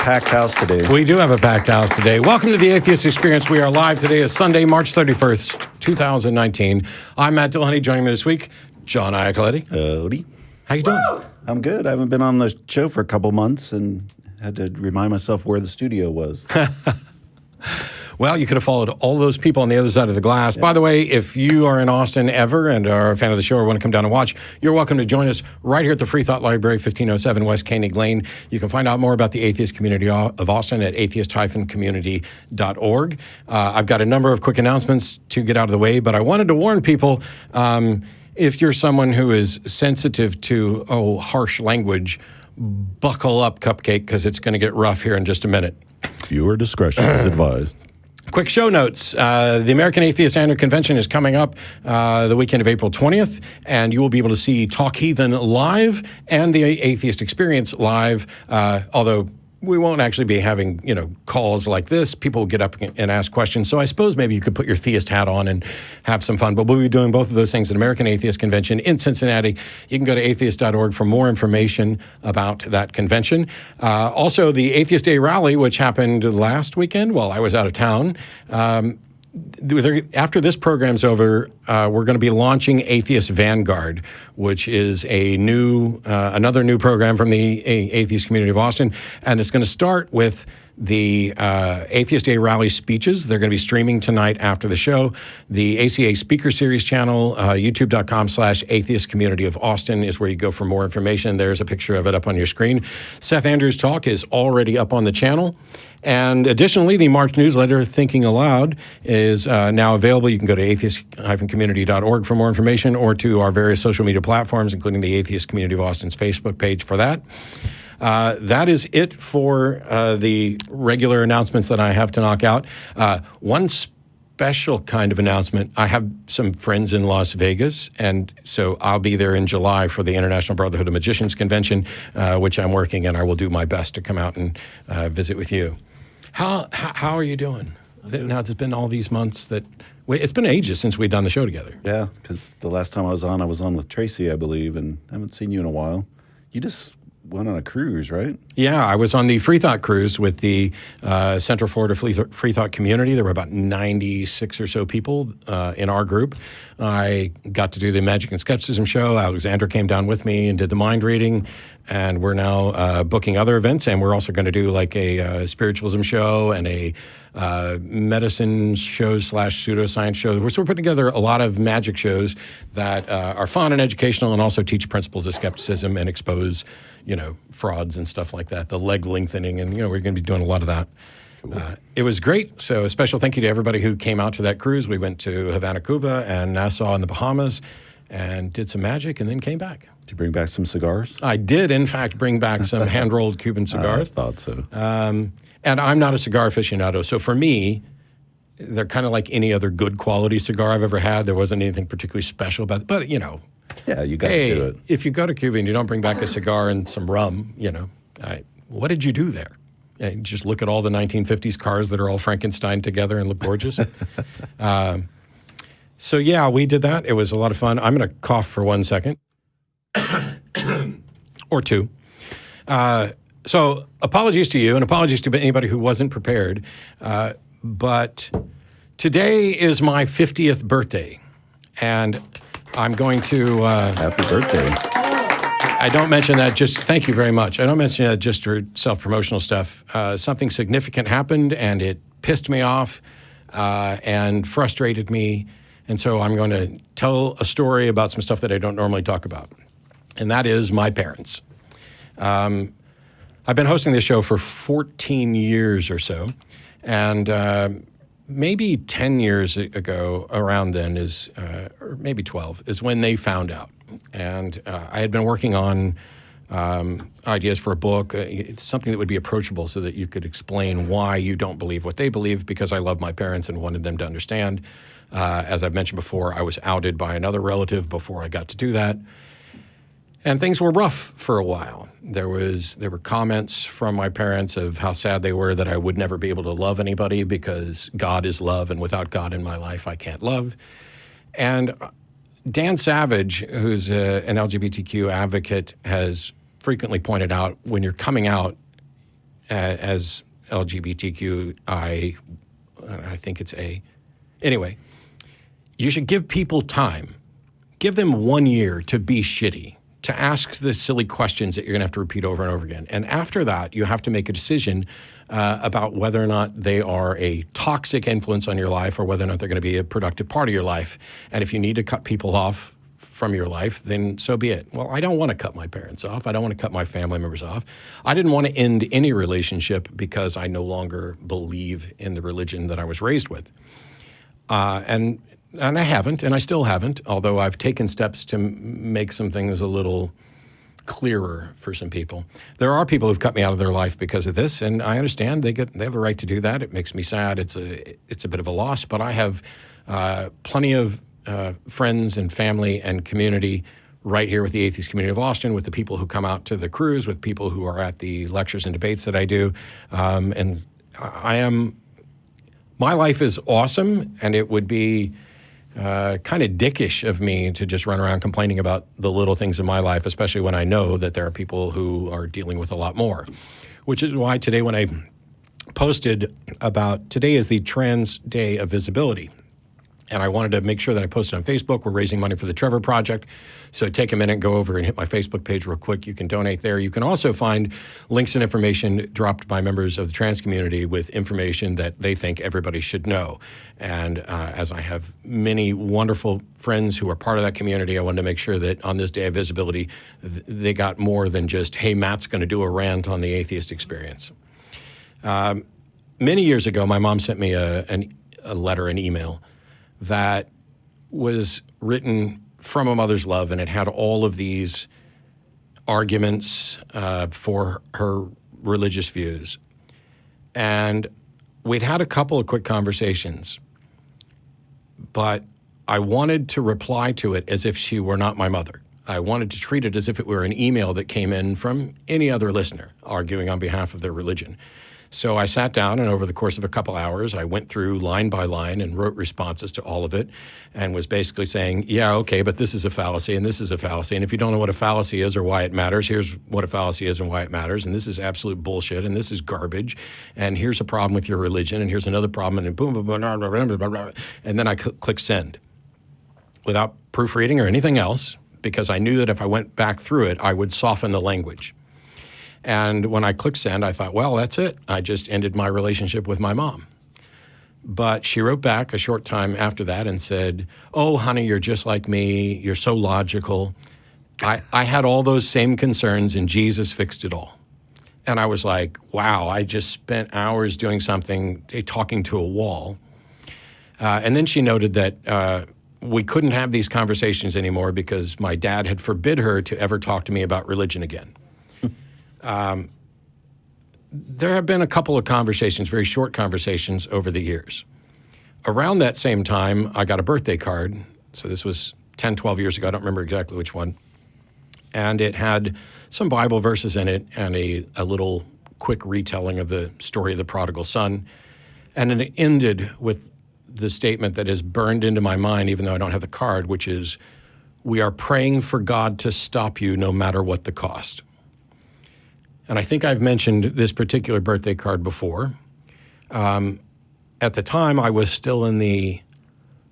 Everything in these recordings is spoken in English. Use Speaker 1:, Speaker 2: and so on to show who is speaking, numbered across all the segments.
Speaker 1: packed house today.
Speaker 2: We do have a packed house today. Welcome to the Atheist Experience. We are live today. Is Sunday, March 31st, 2019. I'm Matt Dillahunty. Joining me this week, John Iacoletti.
Speaker 1: Howdy.
Speaker 2: How you doing?
Speaker 1: I'm good. I haven't been on the show for a couple months and had to remind myself where the studio was.
Speaker 2: Well, you could have followed all those people on the other side of the glass. Yeah. By the way, if you are in Austin ever and are a fan of the show or want to come down and watch, you're welcome to join us right here at the Free Thought Library, 1507 West Koenig Lane. You can find out more about the atheist community of Austin at atheist-community.org. I've got a number of quick announcements to get out of the way, but I wanted to warn people, if you're someone who is sensitive to, harsh language, buckle up, Cupcake, because it's going to get rough here in just a minute.
Speaker 1: Viewer discretion is advised.
Speaker 2: Quick show notes. The American Atheist Annual Convention is coming up the weekend of April 20th, and you will be able to see Talk Heathen live and the Atheist Experience live, although we won't actually be having, calls like this. People will get up and ask questions. So I suppose maybe you could put your theist hat on and have some fun. But we'll be doing both of those things at American Atheist Convention in Cincinnati. You can go to atheist.org for more information about that convention. Also, the Atheist Day Rally, which happened last weekend while I was out of town. After this program's over, we're going to be launching Atheist Vanguard, which is another new program from the atheist community of Austin, and it's going to start with the Atheist Day Rally speeches. They're going to be streaming tonight after the show. The ACA Speaker Series channel, youtube.com/Atheist Community of Austin is where you go for more information. There's a picture of it up on your screen. Seth Andrews' talk is already up on the channel. And additionally, the March newsletter, Thinking Aloud, is now available. You can go to atheist-community.org for more information, or to our various social media platforms, including the Atheist Community of Austin's Facebook page for that. That is it for the regular announcements that I have to knock out. One special kind of announcement. I have some friends in Las Vegas, and so I'll be there in July for the International Brotherhood of Magicians Convention, which I'm working, and I will do my best to come out and visit with you. How are you doing? Now, it's been all these months it's been ages since we've done the show together.
Speaker 1: Yeah, because the last time I was on with Tracy, I believe, and I haven't seen you in a while. You just went on a cruise, right?
Speaker 2: Yeah, I was on the Free Thought cruise with the Central Florida Free Thought community. There were about 96 or so people in our group. I got to do the Magic and Skepticism show. Alexander came down with me and did the mind reading, and we're now booking other events, and we're also going to do like a spiritualism show and a medicine show / pseudoscience show. We're putting together a lot of magic shows that are fun and educational, and also teach principles of skepticism and expose, frauds and stuff like that, the leg lengthening, and, we're going to be doing a lot of that. Cool. It was great. So a special thank you to everybody who came out to that cruise. We went to Havana, Cuba, and Nassau in the Bahamas, and did some magic, and then came back.
Speaker 1: Did you bring back some cigars?
Speaker 2: I did, in fact, bring back some hand-rolled Cuban cigars.
Speaker 1: I thought so.
Speaker 2: And I'm not a cigar aficionado, so for me, they're kind of like any other good quality cigar I've ever had. There wasn't anything particularly special about it, but,
Speaker 1: yeah, you got to do it.
Speaker 2: If you go to Cuba and you don't bring back a cigar and some rum, what did you do there? You just look at all the 1950s cars that are all Frankenstein together and look gorgeous. So, yeah, we did that. It was a lot of fun. I'm going to cough for 1 second. Or two. So apologies to you, and apologies to anybody who wasn't prepared. But today is my 50th birthday, and I'm going to...
Speaker 1: Happy birthday.
Speaker 2: I don't mention that thank you very much. I don't mention that just for self-promotional stuff. Something significant happened, and it pissed me off and frustrated me. And so I'm going to tell a story about some stuff that I don't normally talk about. And that is my parents. I've been hosting this show for 14 years or so. And maybe 10 years ago, around then, or maybe 12, is when they found out. And I had been working on ideas for a book, something that would be approachable so that you could explain why you don't believe what they believe, because I love my parents and wanted them to understand. As I've mentioned before, I was outed by another relative before I got to do that. And things were rough for a while. There were comments from my parents of how sad they were that I would never be able to love anybody because God is love, and without God in my life, I can't love. And Dan Savage, who's an LGBTQ advocate, has frequently pointed out when you're coming out as LGBTQI, I think it's A. Anyway, you should give people time. Give them 1 year to be shitty, to ask the silly questions that you're going to have to repeat over and over again. And after that, you have to make a decision about whether or not they are a toxic influence on your life or whether or not they're going to be a productive part of your life. And if you need to cut people off from your life, then so be it. Well, I don't want to cut my parents off. I don't want to cut my family members off. I didn't want to end any relationship because I no longer believe in the religion that I was raised with. And I haven't, and I still haven't, although I've taken steps to make some things a little clearer for some people. There are people who've cut me out of their life because of this, and I understand they have a right to do that. It makes me sad. It's a bit of a loss, but I have plenty of friends and family and community right here with the Atheist Community of Austin, with the people who come out to the cruise, with people who are at the lectures and debates that I do, and my life is awesome, and it would be kind of dickish of me to just run around complaining about the little things in my life, especially when I know that there are people who are dealing with a lot more. Which is why today when I posted about today is the Trans Day of Visibility, and I wanted to make sure that I posted on Facebook. We're raising money for the Trevor Project. So take a minute, go over and hit my Facebook page real quick. You can donate there. You can also find links and information dropped by members of the trans community with information that they think everybody should know. And as I have many wonderful friends who are part of that community, I wanted to make sure that on this day of visibility, they got more than just, hey, Matt's going to do a rant on the Atheist Experience. Many years ago, my mom sent me a letter, an email, that was written from a mother's love, and it had all of these arguments for her religious views. And we'd had a couple of quick conversations, but I wanted to reply to it as if she were not my mother. I wanted to treat it as if it were an email that came in from any other listener arguing on behalf of their religion. So I sat down, and over the course of a couple hours, I went through line by line and wrote responses to all of it and was basically saying, yeah, okay, but this is a fallacy and this is a fallacy. And if you don't know what a fallacy is or why it matters, here's what a fallacy is and why it matters. And this is absolute bullshit and this is garbage. And here's a problem with your religion and here's another problem and boom, boom, boom, blah, blah, blah, blah, blah. And then I click send without proofreading or anything else, because I knew that if I went back through it, I would soften the language. And when I clicked send, I thought, well, that's it. I just ended my relationship with my mom. But she wrote back a short time after that and said, oh, honey, you're just like me. You're so logical. I had all those same concerns and Jesus fixed it all. And I was like, wow, I just spent hours doing something, talking to a wall. And then she noted that we couldn't have these conversations anymore because my dad had forbid her to ever talk to me about religion again. There have been a couple of conversations, very short conversations over the years. Around that same time, I got a birthday card. So this was 10, 12 years ago. I don't remember exactly which one. And it had some Bible verses in it and a little quick retelling of the story of the prodigal son. And then it ended with the statement that is burned into my mind, even though I don't have the card, which is, we are praying for God to stop you no matter what the cost. And I think I've mentioned this particular birthday card before. At the time, I was still in the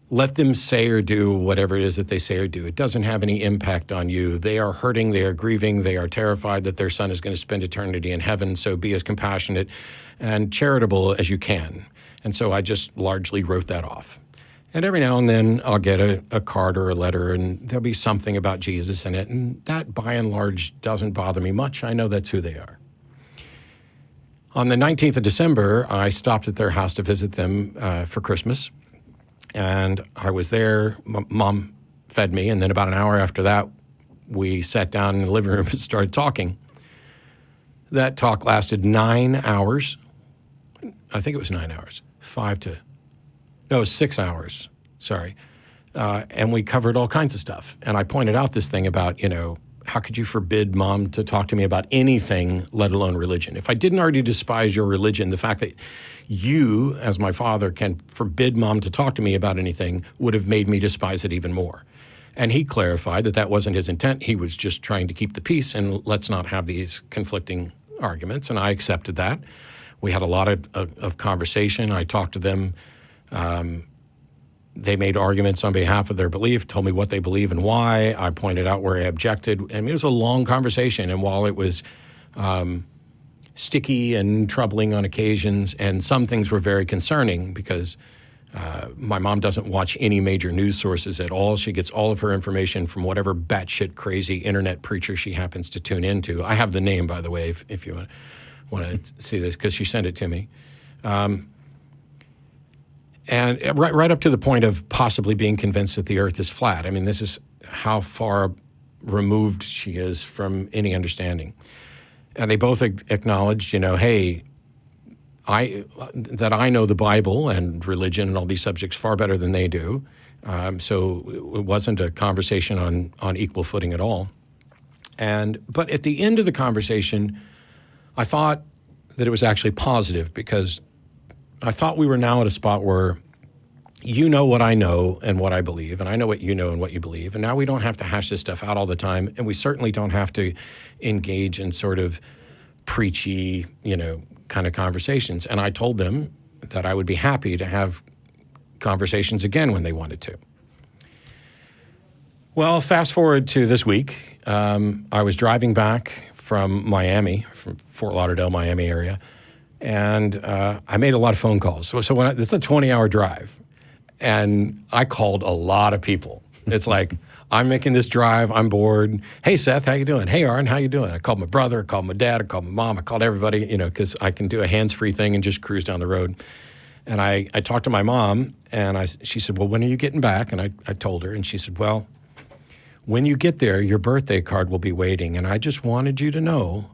Speaker 2: let them say or do whatever it is that they say or do. It doesn't have any impact on you. They are hurting, they are grieving, they are terrified that their son is going to spend eternity in heaven, so be as compassionate and charitable as you can. And so I just largely wrote that off. And every now and then I'll get a card or a letter and there'll be something about Jesus in it. And that by and large doesn't bother me much. I know that's who they are. On the 19th of December, I stopped at their house to visit them for Christmas. And I was there. Mom fed me. And then about an hour after that, we sat down in the living room and started talking. That talk lasted 9 hours. I think it was 9 hours. 6 hours, sorry. And we covered all kinds of stuff. And I pointed out this thing about, how could you forbid Mom to talk to me about anything, let alone religion? If I didn't already despise your religion, the fact that you, as my father, can forbid Mom to talk to me about anything would have made me despise it even more. And he clarified that that wasn't his intent. He was just trying to keep the peace and let's not have these conflicting arguments, and I accepted that. We had a lot of conversation. I talked to them. They made arguments on behalf of their belief, told me what they believe and why. I pointed out where I objected. I mean, it was a long conversation, and while it was sticky and troubling on occasions, and some things were very concerning because my mom doesn't watch any major news sources at all. She gets all of her information from whatever batshit crazy internet preacher she happens to tune into. I have the name, by the way, if you want to see this, because she sent it to me. And right up to the point of possibly being convinced that the earth is flat. I mean, this is how far removed she is from any understanding. And they both acknowledged, hey, that I know the Bible and religion and all these subjects far better than they do. So it wasn't a conversation on equal footing at all. But at the end of the conversation, I thought that it was actually positive, because I thought we were now at a spot where you know what I know and what I believe, and I know what you know and what you believe, and now we don't have to hash this stuff out all the time, and we certainly don't have to engage in sort of preachy, kind of conversations. And I told them that I would be happy to have conversations again when they wanted to. Well, fast forward to this week. I was driving back from Miami, from Fort Lauderdale, Miami area, and I made a lot of phone calls. So it's a 20-hour drive, and I called a lot of people. It's like, I'm making this drive, I'm bored. Hey, Seth, how you doing? Hey, Aaron, how you doing? I called my brother, I called my dad, I called my mom, I called everybody, because I can do a hands-free thing and just cruise down the road. And I talked to my mom, and she said, well, when are you getting back? And I told her, and she said, well, when you get there, your birthday card will be waiting, and I just wanted you to know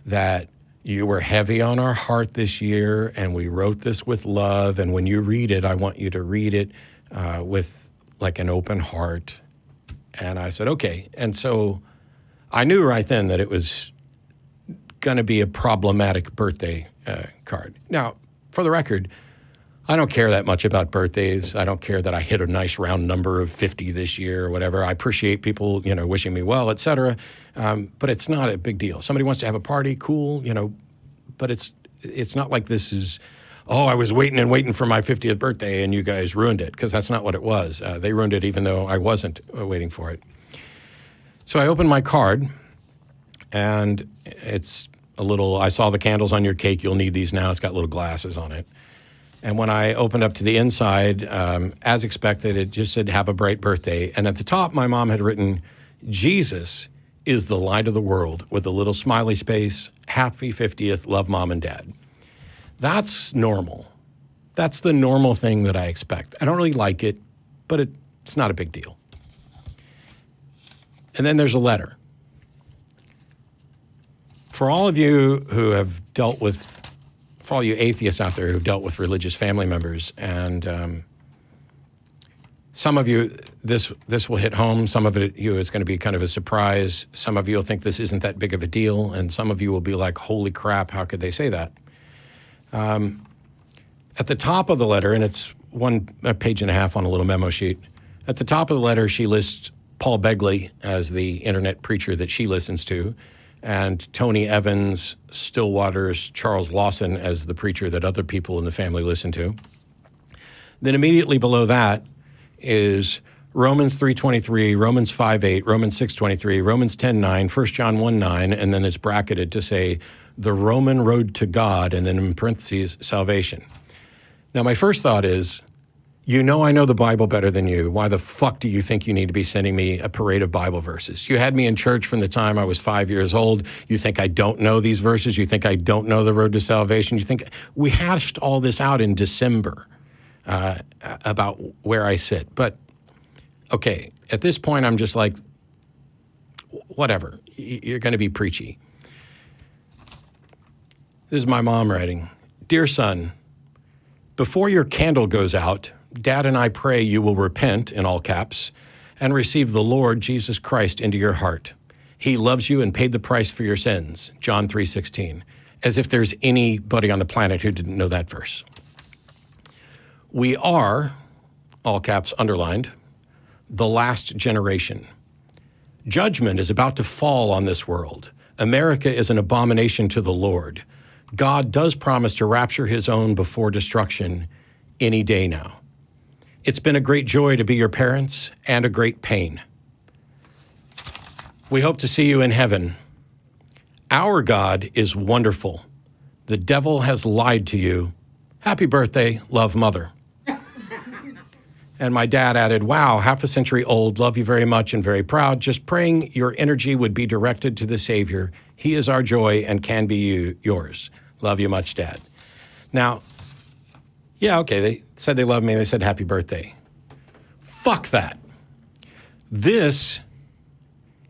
Speaker 2: that you were heavy on our heart this year, and we wrote this with love, and when you read it, I want you to read it with like an open heart. And I said, okay. And so I knew right then that it was going to be a problematic birthday card. Now, for the record, I don't care that much about birthdays. I don't care that I hit a nice round number of 50 this year or whatever. I appreciate people, wishing me well, et cetera. But it's not a big deal. Somebody wants to have a party, cool, but it's not like this is, I was waiting for my 50th birthday and you guys ruined it, because that's not what it was. They ruined it even though I wasn't waiting for it. So I opened my card, and it's I saw the candles on your cake. You'll need these now. It's got little glasses on it. And when I opened up to the inside, as expected, it just said, have a bright birthday. And at the top, my mom had written, Jesus is the light of the world, with a little smiley space, happy 50th, love mom and dad. That's normal. That's the normal thing that I expect. I don't really like it, but it's not a big deal. And then there's a letter. For all of you who have dealt with, for all you atheists out there who've dealt with religious family members, and some of you, this will hit home. Some of you, it's going to be kind of a surprise. Some of you will think this isn't that big of a deal, and some of you will be like, holy crap, how could they say that? At the top of the letter, and it's a page and a half on a little memo sheet, at the top of the letter, she lists Paul Begley as the internet preacher that she listens to, and Tony Evans, Stillwater's Charles Lawson as the preacher that other people in the family listen to. Then immediately below that is Romans 3:23, Romans 5:8, Romans 6:23, Romans 10:9, 1 John 1:9, and then it's bracketed to say the Roman road to God, and then in parentheses, salvation. Now, my first thought is, I know the Bible better than you. Why the fuck do you think you need to be sending me a parade of Bible verses? You had me in church from the time I was 5 years old. You think I don't know these verses? You think I don't know the road to salvation? You think we hashed all this out in December about where I sit. But, okay, at this point, I'm just like, whatever. You're going to be preachy. This is my mom writing. Dear son, before your candle goes out, Dad and I pray you will repent, in all caps, and receive the Lord Jesus Christ into your heart. He loves you and paid the price for your sins, John 3:16, as if there's anybody on the planet who didn't know that verse. We are, all caps underlined, the last generation. Judgment is about to fall on this world. America is an abomination to the Lord. God does promise to rapture his own before destruction any day now. It's been a great joy to be your parents and a great pain. We hope to see you in heaven. Our God is wonderful. The devil has lied to you. Happy birthday, love, Mother. And my dad added, wow, half a century old, love you very much and very proud. Just praying your energy would be directed to the Savior. He is our joy and can be yours. Love you much, Dad. Now, yeah, okay, they said they love me. They said happy birthday. Fuck that. This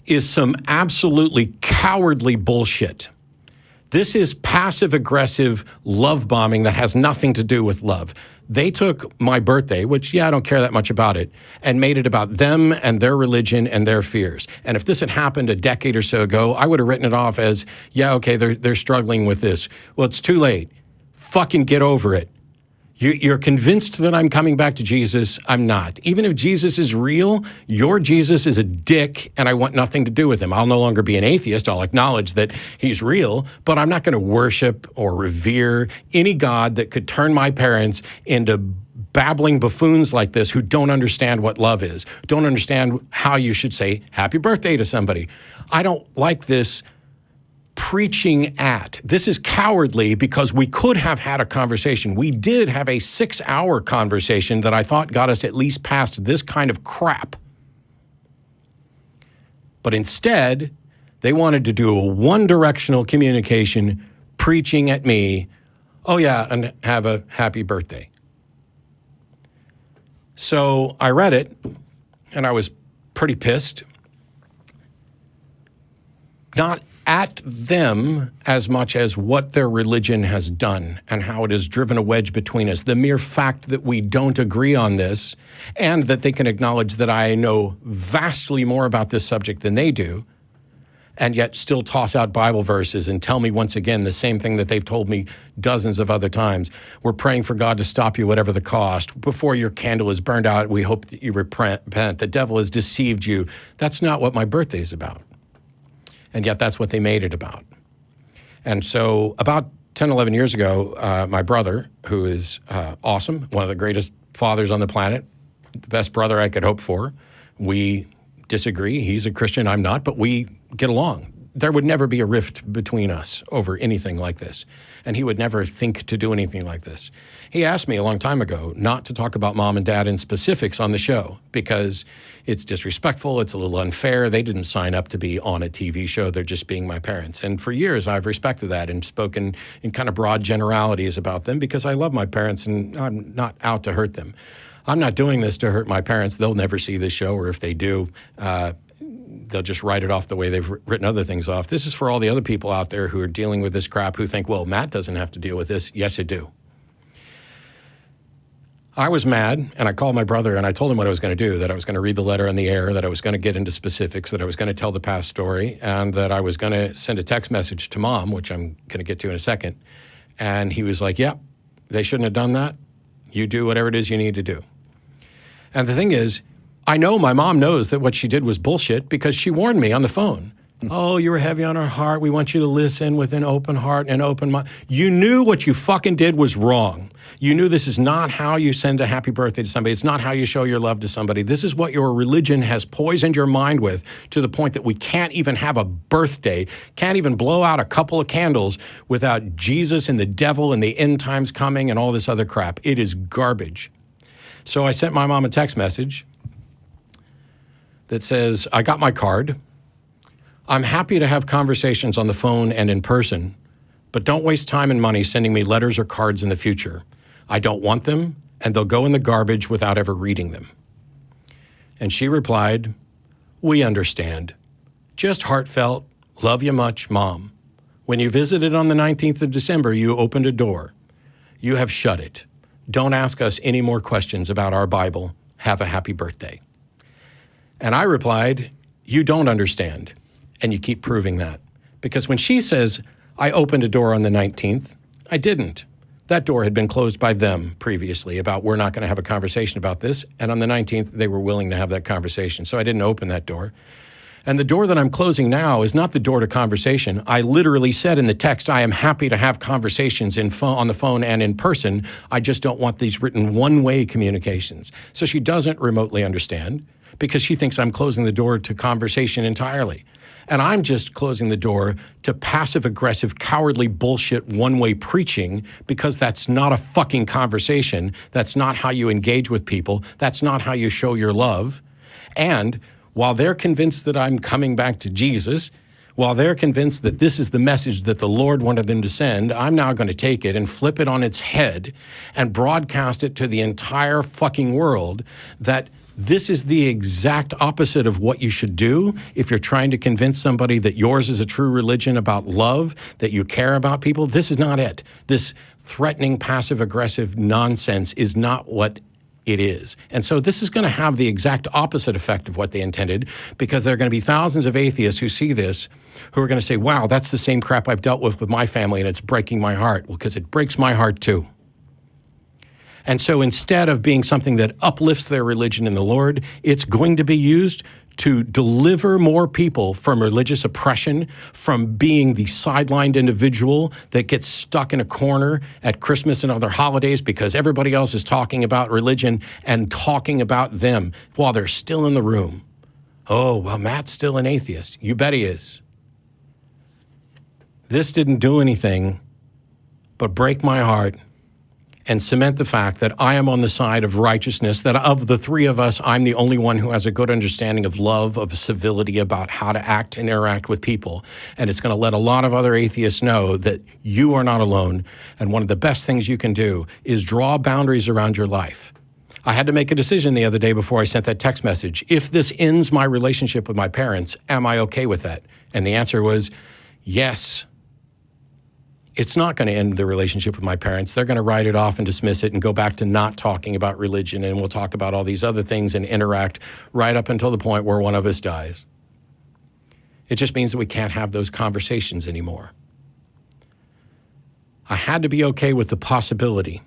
Speaker 2: is some absolutely cowardly bullshit. This is passive-aggressive love bombing that has nothing to do with love. They took my birthday, which, yeah, I don't care that much about it, and made it about them and their religion and their fears. And if this had happened a decade or so ago, I would have written it off as, yeah, okay, they're struggling with this. Well, it's too late. Fucking get over it. You're convinced that I'm coming back to Jesus. I'm not. Even if Jesus is real, your Jesus is a dick, and I want nothing to do with him. I'll no longer be an atheist. I'll acknowledge that he's real, but I'm not going to worship or revere any God that could turn my parents into babbling buffoons like this who don't understand what love is, don't understand how you should say happy birthday to somebody. I don't like this preaching at. This is cowardly because we could have had a conversation. We did have a 6-hour conversation that I thought got us at least past this kind of crap. But instead, they wanted to do a one-directional communication, preaching at me, oh yeah, and have a happy birthday. So I read it, and I was pretty pissed. Not at them as much as what their religion has done and how it has driven a wedge between us. The mere fact that we don't agree on this and that they can acknowledge that I know vastly more about this subject than they do, and yet still toss out Bible verses and tell me once again the same thing that they've told me dozens of other times. We're praying for God to stop you whatever the cost. Before your candle is burned out, we hope that you repent. The devil has deceived you. That's not what my birthday is about. And yet that's what they made it about. And so about 10, 11 years ago, my brother, who is awesome, one of the greatest fathers on the planet, the best brother I could hope for, we disagree. He's a Christian, I'm not, but we get along. There would never be a rift between us over anything like this. And he would never think to do anything like this. He asked me a long time ago not to talk about mom and dad in specifics on the show because it's disrespectful, it's a little unfair. They didn't sign up to be on a TV show. They're just being my parents. And for years, I've respected that and spoken in kind of broad generalities about them because I love my parents and I'm not out to hurt them. I'm not doing this to hurt my parents. They'll never see this show, or if they do, they'll just write it off the way they've written other things off. This is for all the other people out there who are dealing with this crap who think, well, Matt doesn't have to deal with this. Yes, I do. I was mad, and I called my brother, and I told him what I was going to do, that I was going to read the letter in the air, that I was going to get into specifics, that I was going to tell the past story, and that I was going to send a text message to mom, which I'm going to get to in a second. And he was like, yeah, they shouldn't have done that. You do whatever it is you need to do. And the thing is, I know my mom knows that what she did was bullshit because she warned me on the phone. Oh, you were heavy on our heart. We want you to listen with an open heart and open mind. You knew what you fucking did was wrong. You knew this is not how you send a happy birthday to somebody. It's not how you show your love to somebody. This is what your religion has poisoned your mind with to the point that we can't even have a birthday, can't even blow out a couple of candles without Jesus and the devil and the end times coming and all this other crap. It is garbage. So I sent my mom a text message that says, I got my card. I'm happy to have conversations on the phone and in person, but don't waste time and money sending me letters or cards in the future. I don't want them, and they'll go in the garbage without ever reading them. And she replied, we understand. Just heartfelt, love you much, Mom. When you visited on the 19th of December, you opened a door. You have shut it. Don't ask us any more questions about our Bible. Have a happy birthday. And I replied, you don't understand. And you keep proving that. Because when she says, I opened a door on the 19th, I didn't. That door had been closed by them previously about we're not going to have a conversation about this. And on the 19th, they were willing to have that conversation. So I didn't open that door. And the door that I'm closing now is not the door to conversation. I literally said in the text, I am happy to have conversations on the phone and in person. I just don't want these written one-way communications. So she doesn't remotely understand because she thinks I'm closing the door to conversation entirely. And I'm just closing the door to passive-aggressive, cowardly bullshit one-way preaching because that's not a fucking conversation. That's not how you engage with people. That's not how you show your love. And while they're convinced that I'm coming back to Jesus, while they're convinced that this is the message that the Lord wanted them to send, I'm now going to take it and flip it on its head and broadcast it to the entire fucking world that this is the exact opposite of what you should do if you're trying to convince somebody that yours is a true religion about love, that you care about people. This is not it. This threatening, passive-aggressive nonsense is not what it is. And so this is going to have the exact opposite effect of what they intended, because there are going to be thousands of atheists who see this who are going to say, wow, that's the same crap I've dealt with my family and it's breaking my heart. Well, because it breaks my heart too. And so instead of being something that uplifts their religion in the Lord, it's going to be used to deliver more people from religious oppression, from being the sidelined individual that gets stuck in a corner at Christmas and other holidays because everybody else is talking about religion and talking about them while they're still in the room. Oh, well, Matt's still an atheist. You bet he is. This didn't do anything but break my heart and cement the fact that I am on the side of righteousness, that of the three of us, I'm the only one who has a good understanding of love, of civility, about how to act and interact with people. And it's going to let a lot of other atheists know that you are not alone. And one of the best things you can do is draw boundaries around your life. I had to make a decision the other day before I sent that text message. If this ends my relationship with my parents, am I okay with that? And the answer was yes. It's not going to end the relationship with my parents. They're going to write it off and dismiss it and go back to not talking about religion, and we'll talk about all these other things and interact right up until the point where one of us dies. It just means that we can't have those conversations anymore. I had to be okay with the possibility,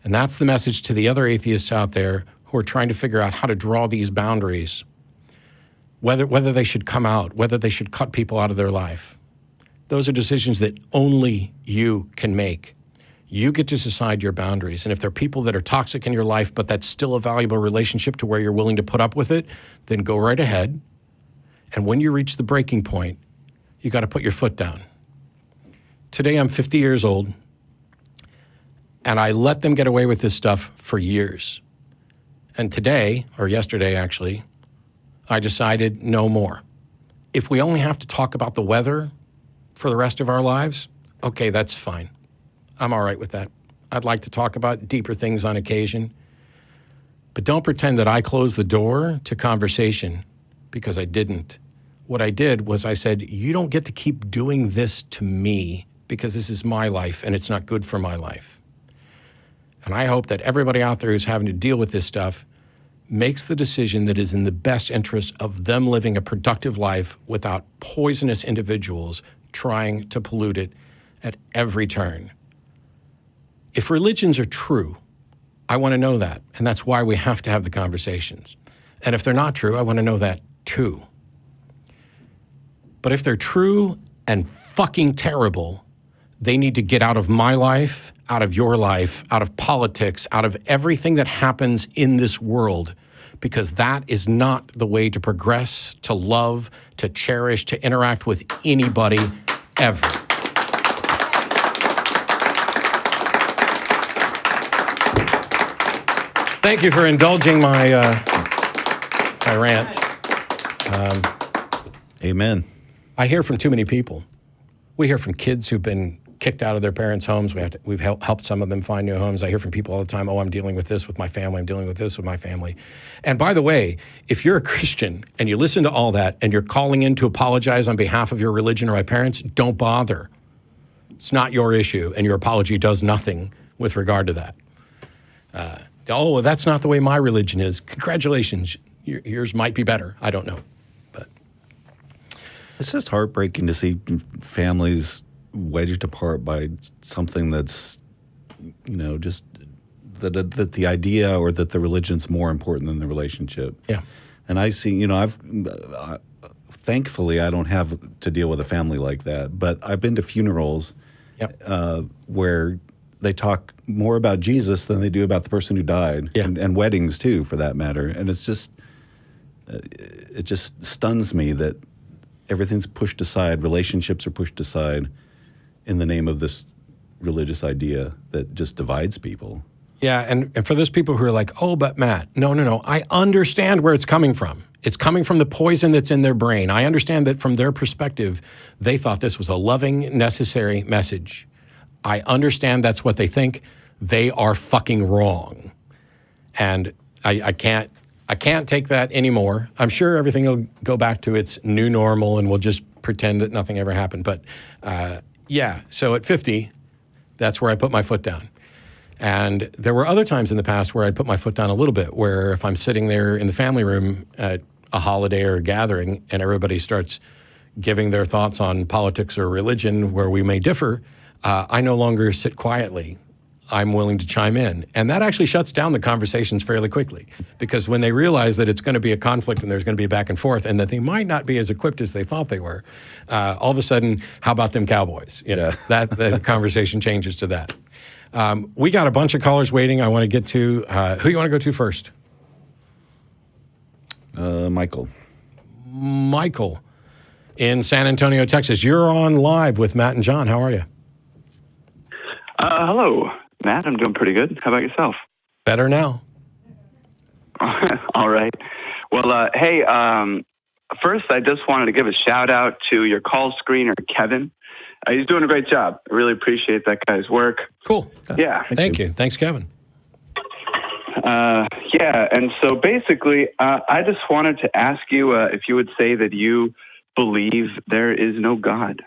Speaker 2: and that's the message to the other atheists out there who are trying to figure out how to draw these boundaries, whether they should come out, whether they should cut people out of their life. Those are decisions that only you can make. You get to decide your boundaries. And if there are people that are toxic in your life, but that's still a valuable relationship to where you're willing to put up with it, then go right ahead. And when you reach the breaking point, you got to put your foot down. Today, I'm 50 years old, and I let them get away with this stuff for years. And today, or yesterday actually, I decided no more. If we only have to talk about the weather for the rest of our lives, okay, that's fine. I'm all right with that. I'd like to talk about deeper things on occasion. But don't pretend that I closed the door to conversation, because I didn't. What I did was I said, you don't get to keep doing this to me because this is my life and it's not good for my life. And I hope that everybody out there who's having to deal with this stuff makes the decision that is in the best interest of them living a productive life without poisonous individuals trying to pollute it at every turn. If religions are true, I want to know that, and that's why we have to have the conversations. And if they're not true, I want to know that too. But if they're true and fucking terrible, they need to get out of my life, out of your life, out of politics, out of everything that happens in this world, because that is not the way to progress, to love, to cherish, to interact with anybody ever. Thank you for indulging my rant.
Speaker 1: Amen.
Speaker 2: I hear from too many people. We hear from kids who've been kicked out of their parents' homes. We've helped some of them find new homes. I hear from people all the time, oh, I'm dealing with this with my family. I'm dealing with this with my family. And by the way, if you're a Christian and you listen to all that and you're calling in to apologize on behalf of your religion or my parents, don't bother. It's not your issue, and your apology does nothing with regard to that. Oh, that's not the way my religion is. Congratulations. Yours might be better. I don't know. But
Speaker 1: it's just heartbreaking to see families wedged apart by something that's, just that the idea or that the religion's more important than the relationship.
Speaker 2: Yeah.
Speaker 1: And I see, thankfully, I don't have to deal with a family like that. But I've been to funerals where they talk more about Jesus than they do about the person who died, and weddings too, for that matter. And it's just, it just stuns me that everything's pushed aside, relationships are pushed aside in the name of this religious idea that just divides people.
Speaker 2: Yeah, and for those people who are like, oh, but Matt, no, I understand where it's coming from. It's coming from the poison that's in their brain. I understand that from their perspective, they thought this was a loving, necessary message. I understand that's what they think. They are fucking wrong. And I can't take that anymore. I'm sure everything will go back to its new normal and we'll just pretend that nothing ever happened. But so at 50, that's where I put my foot down. And there were other times in the past where I'd put my foot down a little bit, where if I'm sitting there in the family room at a holiday or a gathering and everybody starts giving their thoughts on politics or religion where we may differ, I no longer sit quietly. I'm willing to chime in. And that actually shuts down the conversations fairly quickly, because when they realize that it's going to be a conflict and there's going to be a back and forth and that they might not be as equipped as they thought they were, all of a sudden, how about them Cowboys? That conversation changes to that. We got a bunch of callers waiting. I want to get to, who you want to go to first?
Speaker 1: Michael.
Speaker 2: Michael in San Antonio, Texas. You're on live with Matt and John. How are you?
Speaker 3: Hello, Matt. I'm doing pretty good. How about yourself?
Speaker 2: Better now.
Speaker 3: All right. Well, hey, first, I just wanted to give a shout out to your call screener, Kevin. He's doing a great job. I really appreciate that guy's work.
Speaker 2: Cool.
Speaker 3: Yeah.
Speaker 2: Thank you. Thanks, Kevin.
Speaker 3: And so basically, I just wanted to ask you if you would say that you believe there is no God.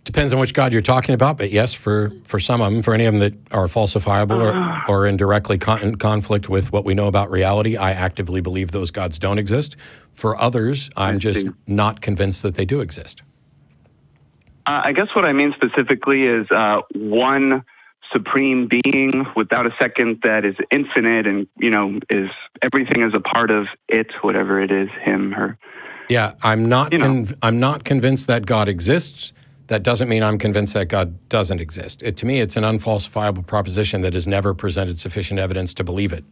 Speaker 2: Depends on which God you're talking about, but yes, for some of them, for any of them that are falsifiable or in directly conflict with what we know about reality, I actively believe those gods don't exist. For others, I'm just not convinced that they do exist.
Speaker 3: I guess what I mean specifically is one supreme being without a second that is infinite and, is everything is a part of it, whatever it is, him, her.
Speaker 2: Yeah, I'm not convinced that God exists. That doesn't mean I'm convinced that God doesn't exist. To me, it's an unfalsifiable proposition that has never presented sufficient evidence to believe it.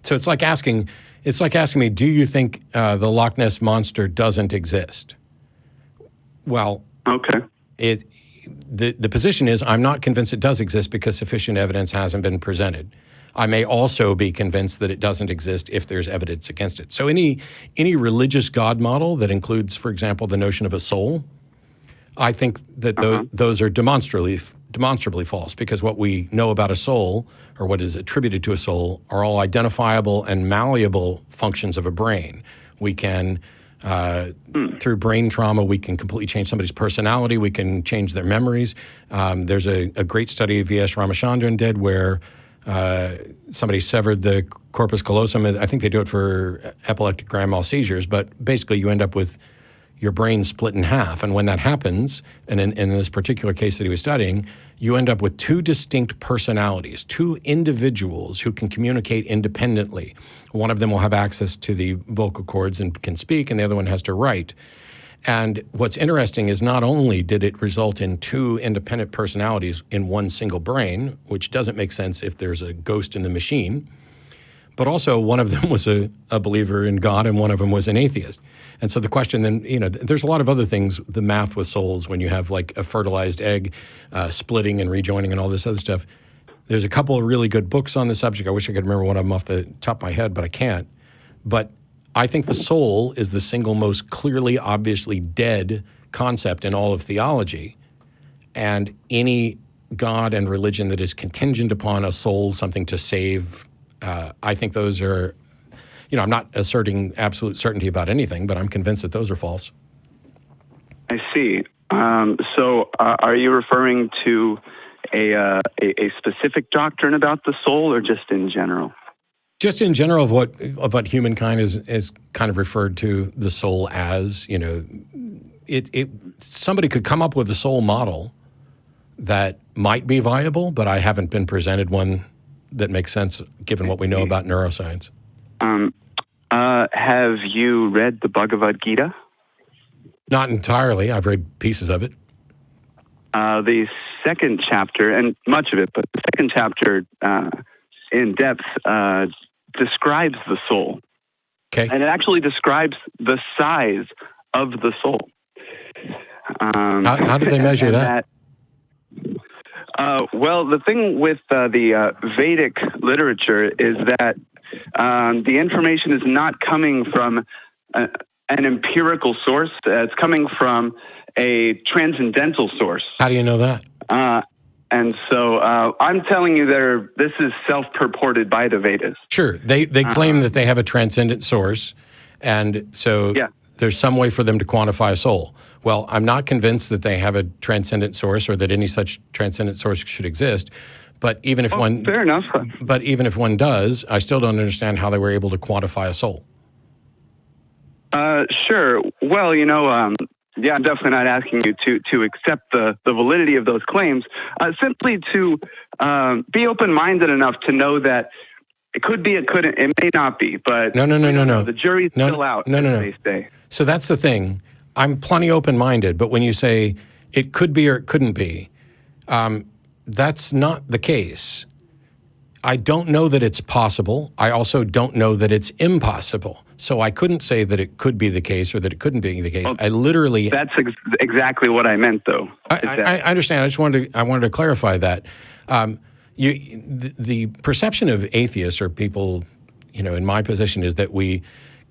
Speaker 2: So it's like asking me, do you think the Loch Ness Monster doesn't exist? Well,
Speaker 3: okay.
Speaker 2: The position is I'm not convinced it does exist because sufficient evidence hasn't been presented. I may also be convinced that it doesn't exist if there's evidence against it. So any religious God model that includes, for example, the notion of a soul, I think that those are demonstrably false, because what we know about a soul, or what is attributed to a soul, are all identifiable and malleable functions of a brain. We can, through brain trauma, we can completely change somebody's personality. We can change their memories. There's a great study V.S. Ramachandran did where somebody severed the corpus callosum. I think they do it for epileptic grand mal seizures, but basically you end up with your brain split in half. And when that happens, and in this particular case that he was studying, you end up with two distinct personalities, two individuals who can communicate independently. One of them will have access to the vocal cords and can speak, and the other one has to write. And what's interesting is not only did it result in two independent personalities in one single brain, which doesn't make sense if there's a ghost in the machine, but also one of them was a believer in God and one of them was an atheist. And so the question then, there's a lot of other things, the math with souls, when you have like a fertilized egg splitting and rejoining and all this other stuff. There's a couple of really good books on the subject. I wish I could remember one of them off the top of my head, but I can't. But I think the soul is the single most clearly, obviously dead concept in all of theology. And any God and religion that is contingent upon a soul, something to save, I think those are, I'm not asserting absolute certainty about anything, but I'm convinced that those are false.
Speaker 3: I see. So are you referring to a specific doctrine about the soul, or just in general?
Speaker 2: Just in general of what humankind is kind of referred to the soul as. Somebody could come up with a soul model that might be viable, but I haven't been presented one that makes sense given what we know about neuroscience.
Speaker 3: Have you read the Bhagavad Gita?
Speaker 2: Not entirely. I've read pieces of it.
Speaker 3: The second chapter, and much of it, but the second chapter in depth describes the soul.
Speaker 2: Okay.
Speaker 3: And it actually describes the size of the soul.
Speaker 2: How do they measure that?
Speaker 3: Well, the thing with the Vedic literature is that the information is not coming from an empirical source. It's coming from a transcendental source.
Speaker 2: How do you know that?
Speaker 3: And so I'm telling you this is self-purported by the Vedas.
Speaker 2: Sure. They claim that they have a transcendent source, and so there's some way for them to quantify a soul. Well, I'm not convinced that they have a transcendent source or that any such transcendent source should exist. But even if
Speaker 3: fair enough.
Speaker 2: But even if one does, I still don't understand how they were able to quantify a soul.
Speaker 3: Sure. Well, I'm definitely not asking you to accept the validity of those claims. Simply to be open-minded enough to know that it could be, it couldn't, it may not be. But
Speaker 2: no.
Speaker 3: The jury's still out.
Speaker 2: No.
Speaker 3: They say.
Speaker 2: So that's the thing. I'm plenty open-minded, but when you say it could be or it couldn't be, that's not the case. I don't know that it's possible. I also don't know that it's impossible. So I couldn't say that it could be the case or that it couldn't be the case.
Speaker 3: Well,
Speaker 2: I literally...
Speaker 3: That's exactly what I meant, though.
Speaker 2: I understand. I wanted to clarify that. The perception of atheists or people, in my position is that we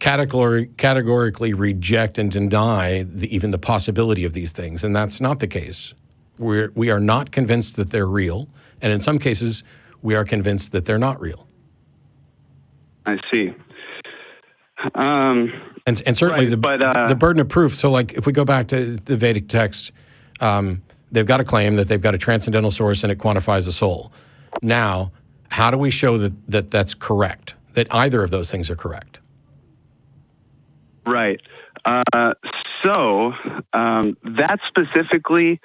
Speaker 2: categorically reject and deny even the possibility of these things, and that's not the case. We are not convinced that they're real, and in some cases, we are convinced that they're not real.
Speaker 3: I see.
Speaker 2: And certainly the burden of proof. So, like, if we go back to the Vedic text, they've got to claim that they've got a transcendental source and it quantifies a soul. Now, how do we show that that's correct? That either of those things are correct?
Speaker 3: Right. So that specifically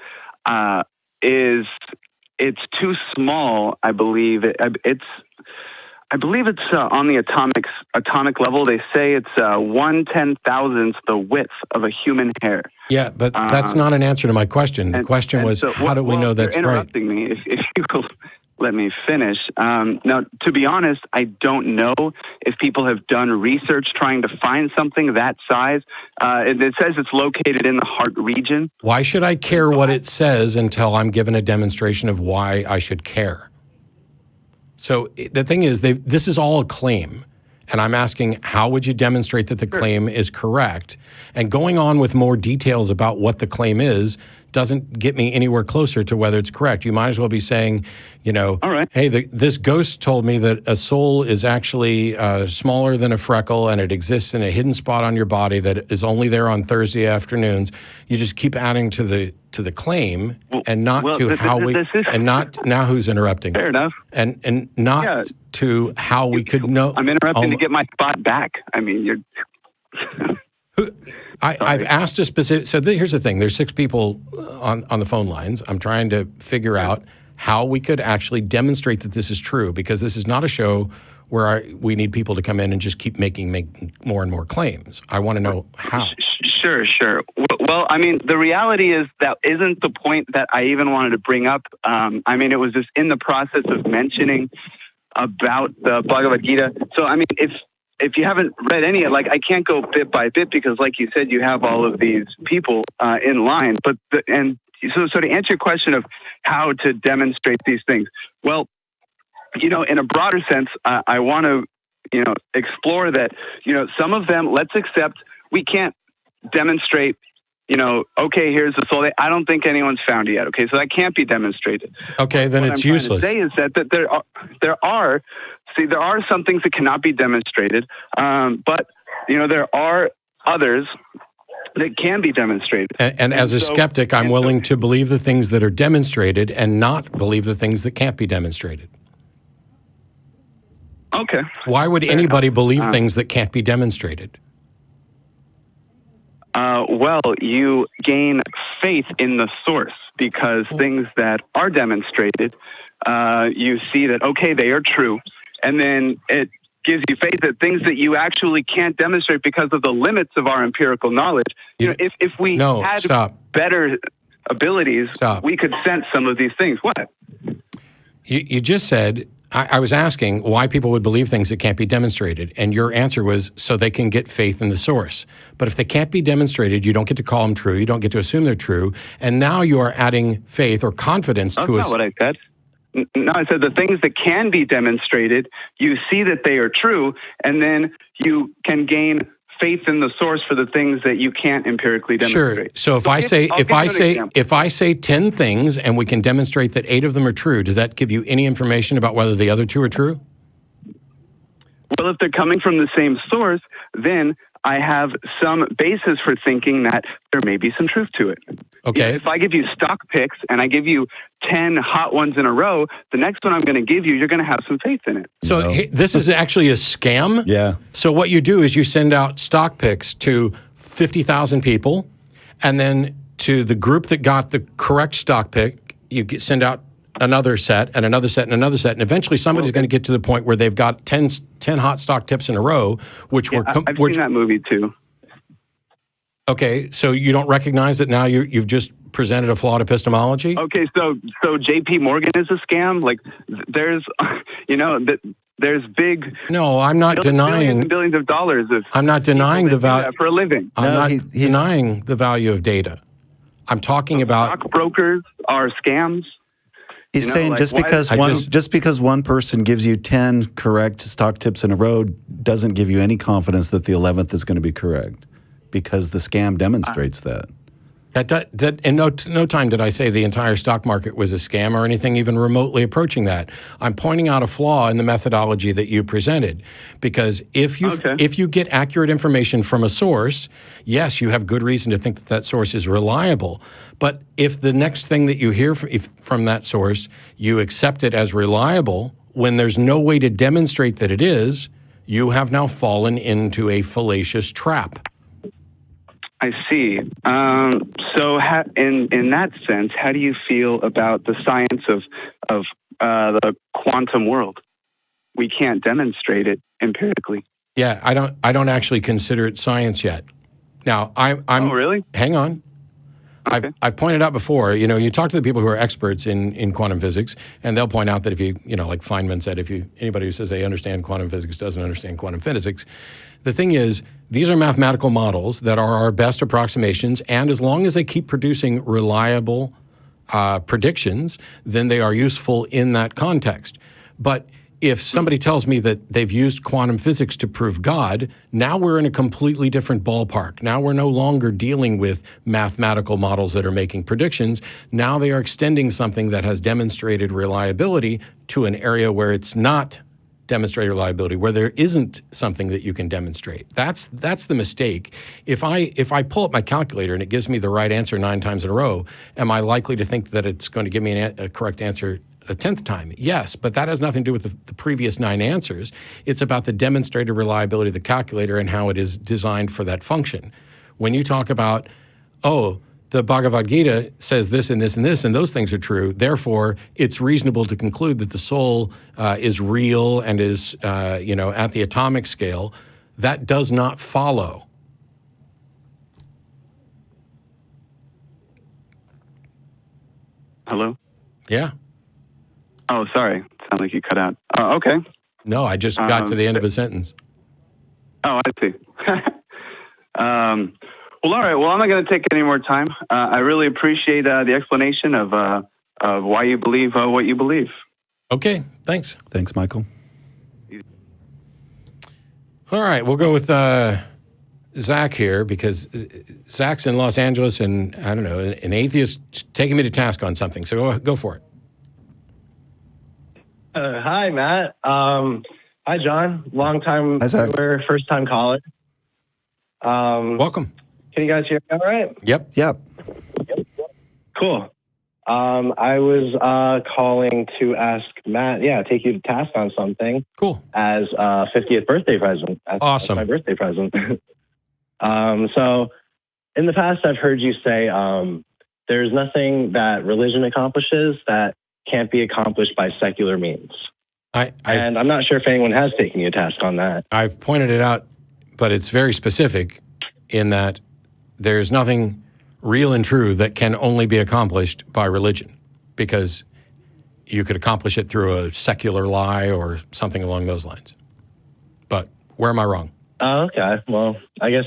Speaker 3: it's too small. I believe it's on the atomic level. They say it's 1/10,000th the width of a human hair.
Speaker 2: Yeah, but that's not an answer to my question. The question was, how do we know that's right?
Speaker 3: You're interrupting me. If you will let me finish. Now, to be honest, I don't know if people have done research trying to find something that size. It says it's located in the heart region.
Speaker 2: Why should I care what it says until I'm given a demonstration of why I should care? So the thing is, this is all a claim. And I'm asking, how would you demonstrate that the claim is correct? And going on with more details about what the claim is doesn't get me anywhere closer to whether it's correct. You might as well be saying, all right, hey, this ghost told me that a soul is actually smaller than a freckle and it exists in a hidden spot on your body that is only there on Thursday afternoons. You just keep adding to the claim and not now who's interrupting?
Speaker 3: Fair enough.
Speaker 2: And not to how we could know.
Speaker 3: I'm interrupting to get my spot back. I mean, you're...
Speaker 2: I've asked a specific... So here's the thing. There's 6 people on the phone lines. I'm trying to figure out how we could actually demonstrate that this is true, because this is not a show where we need people to come in and just keep making more and more claims. I want to know how.
Speaker 3: Sure. Well, I mean, the reality is that isn't the point that I even wanted to bring up. I mean, it was just in the process of mentioning about the Bhagavad Gita. So, I mean, if you haven't read any, like, I can't go bit by bit because, like you said, you have all of these people in line. So to answer your question of how to demonstrate these things, well, in a broader sense, I want to, explore that, some of them, let's accept we can't demonstrate, okay, here's the soul. I don't think anyone's found it yet. Okay, so that can't be demonstrated.
Speaker 2: Okay, then it's useless.
Speaker 3: What I'm trying to say is that there are some things that cannot be demonstrated, but there are others that can be demonstrated.
Speaker 2: And as a skeptic, I'm willing to believe the things that are demonstrated and not believe the things that can't be demonstrated.
Speaker 3: Okay.
Speaker 2: Why would anybody believe things that can't be demonstrated?
Speaker 3: Well, you gain faith in the source because things that are demonstrated, you see that, okay, they are true. And then it gives you faith that things that you actually can't demonstrate because of the limits of our empirical knowledge. If we had better abilities, we could sense some of these things. What?
Speaker 2: You just said, I was asking why people would believe things that can't be demonstrated, and your answer was so they can get faith in the source. But if they can't be demonstrated, you don't get to call them true, you don't get to assume they're true, and now you are adding faith or confidence to us.
Speaker 3: That's not what I said. No, I said the things that can be demonstrated, you see that they are true, and then you can gain faith in the source for the things that you can't empirically demonstrate.
Speaker 2: Sure. So if I say 10 things and we can demonstrate that 8 of them are true, does that give you any information about whether the other 2 are true?
Speaker 3: Well, if they're coming from the same source, then I have some basis for thinking that there may be some truth to it.
Speaker 2: Okay.
Speaker 3: If I give you stock picks and I give you 10 hot ones in a row, the next one I'm going to give you, you're going to have some faith in it.
Speaker 2: So this is actually a scam?
Speaker 1: Yeah.
Speaker 2: So what you do is you send out stock picks to 50,000 people, and then to the group that got the correct stock pick, you send out another set and another set and another set, and eventually somebody's going to get to the point where they've got 10 hot stock tips in a row, which were...
Speaker 3: I've seen that movie too.
Speaker 2: Okay, so you don't recognize that now you've just presented a flawed epistemology?
Speaker 3: Okay, so J.P. Morgan is a scam? Like, there's, there's big...
Speaker 2: No, I'm not denying...
Speaker 3: billions of dollars of...
Speaker 2: I'm not denying the value...
Speaker 3: for a living.
Speaker 2: I'm not denying the value of data. I'm talking about...
Speaker 3: Stockbrokers are scams.
Speaker 1: He's saying just because one person gives you 10 correct stock tips in a row doesn't give you any confidence that the 11th is going to be correct, because the scam demonstrates that.
Speaker 2: That in no time did I say the entire stock market was a scam or anything even remotely approaching that. I'm pointing out a flaw in the methodology that you presented, because if you get accurate information from a source, yes, you have good reason to think that that source is reliable. But if the next thing that you hear from that source, you accept it as reliable when there's no way to demonstrate that it is, you have now fallen into a fallacious trap.
Speaker 3: I see. So in that sense, how do you feel about the science of the quantum world? We can't demonstrate it empirically.
Speaker 2: Yeah, I don't actually consider it science yet. Now, I'm
Speaker 3: Oh, really?
Speaker 2: Hang on.
Speaker 3: Okay.
Speaker 2: I've pointed out before, you talk to the people who are experts in quantum physics, and they'll point out that if like Feynman said, anybody who says they understand quantum physics doesn't understand quantum physics. The thing is, these are mathematical models that are our best approximations, and as long as they keep producing reliable predictions, then they are useful in that context. But if somebody tells me that they've used quantum physics to prove God, now we're in a completely different ballpark. Now we're no longer dealing with mathematical models that are making predictions. Now they are extending something that has demonstrated reliability to an area where it's not demonstrated reliability, where there isn't something that you can demonstrate. That's the mistake. If I pull up my calculator and it gives me the right answer 9 times in a row, am I likely to think that it's going to give me a correct answer a 10th time? Yes, but that has nothing to do with the previous 9 answers. It's about the demonstrated reliability of the calculator and how it is designed for that function. When you talk about, the Bhagavad Gita says this and this and this, and those things are true, therefore it's reasonable to conclude that the soul is real and is, at the atomic scale, that does not follow.
Speaker 3: Hello?
Speaker 2: Yeah.
Speaker 3: Oh, sorry. Sound like you cut out. Okay.
Speaker 2: No, I just got to the end of a sentence.
Speaker 3: Oh, I see. Well, all right. Well, I'm not going to take any more time. I really appreciate the explanation of why you believe what you believe.
Speaker 2: Okay. Thanks.
Speaker 1: Thanks, Michael.
Speaker 2: All right. We'll go with Zack here, because Zack's in Los Angeles, and I don't know, an atheist taking me to task on something. So go for it.
Speaker 4: Hi, Matt. Hi, John. Long time viewer, first time caller.
Speaker 2: Welcome.
Speaker 4: Can you guys hear me all right?
Speaker 2: Yep.
Speaker 4: Cool. I was calling to ask Matt, take you to task on something.
Speaker 2: Cool.
Speaker 4: As a 50th birthday present.
Speaker 2: Awesome.
Speaker 4: As my birthday present. So in the past, I've heard you say there's nothing that religion accomplishes that can't be accomplished by secular means. And I'm not sure if anyone has taken you to task on that.
Speaker 2: I've pointed it out, but it's very specific in that there's nothing real and true that can only be accomplished by religion, because you could accomplish it through a secular lie or something along those lines. But where am I wrong?
Speaker 4: Oh, okay. Well, I guess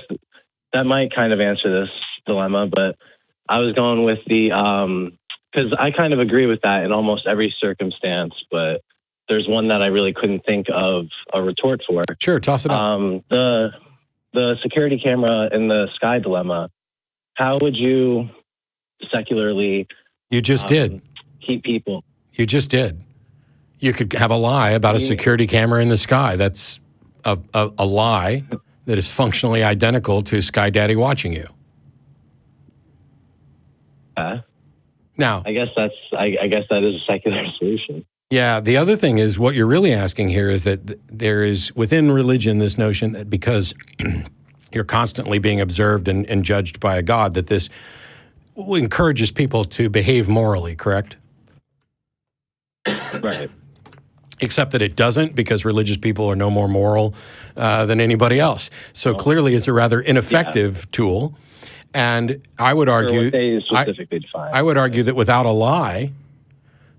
Speaker 4: that might kind of answer this dilemma, but I was going with the, because I kind of agree with that in almost every circumstance, but there's one that I really couldn't think of a retort for.
Speaker 2: Sure, toss it out.
Speaker 4: The security camera in the sky dilemma, how would you secularly...
Speaker 2: You just did.
Speaker 4: Keep people...
Speaker 2: You just did. You could have a lie about a security camera in the sky. That's a lie that is functionally identical to Sky Daddy watching you. Now,
Speaker 4: I guess that is a secular solution.
Speaker 2: Yeah, the other thing is, what you're really asking here is that there is within religion this notion that because you're constantly being observed and judged by a God, that this encourages people to behave morally, correct?
Speaker 4: Right.
Speaker 2: Except that it doesn't, because religious people are no more moral than anybody else. So clearly it's a rather ineffective tool. And I would argue, I would argue that without a lie,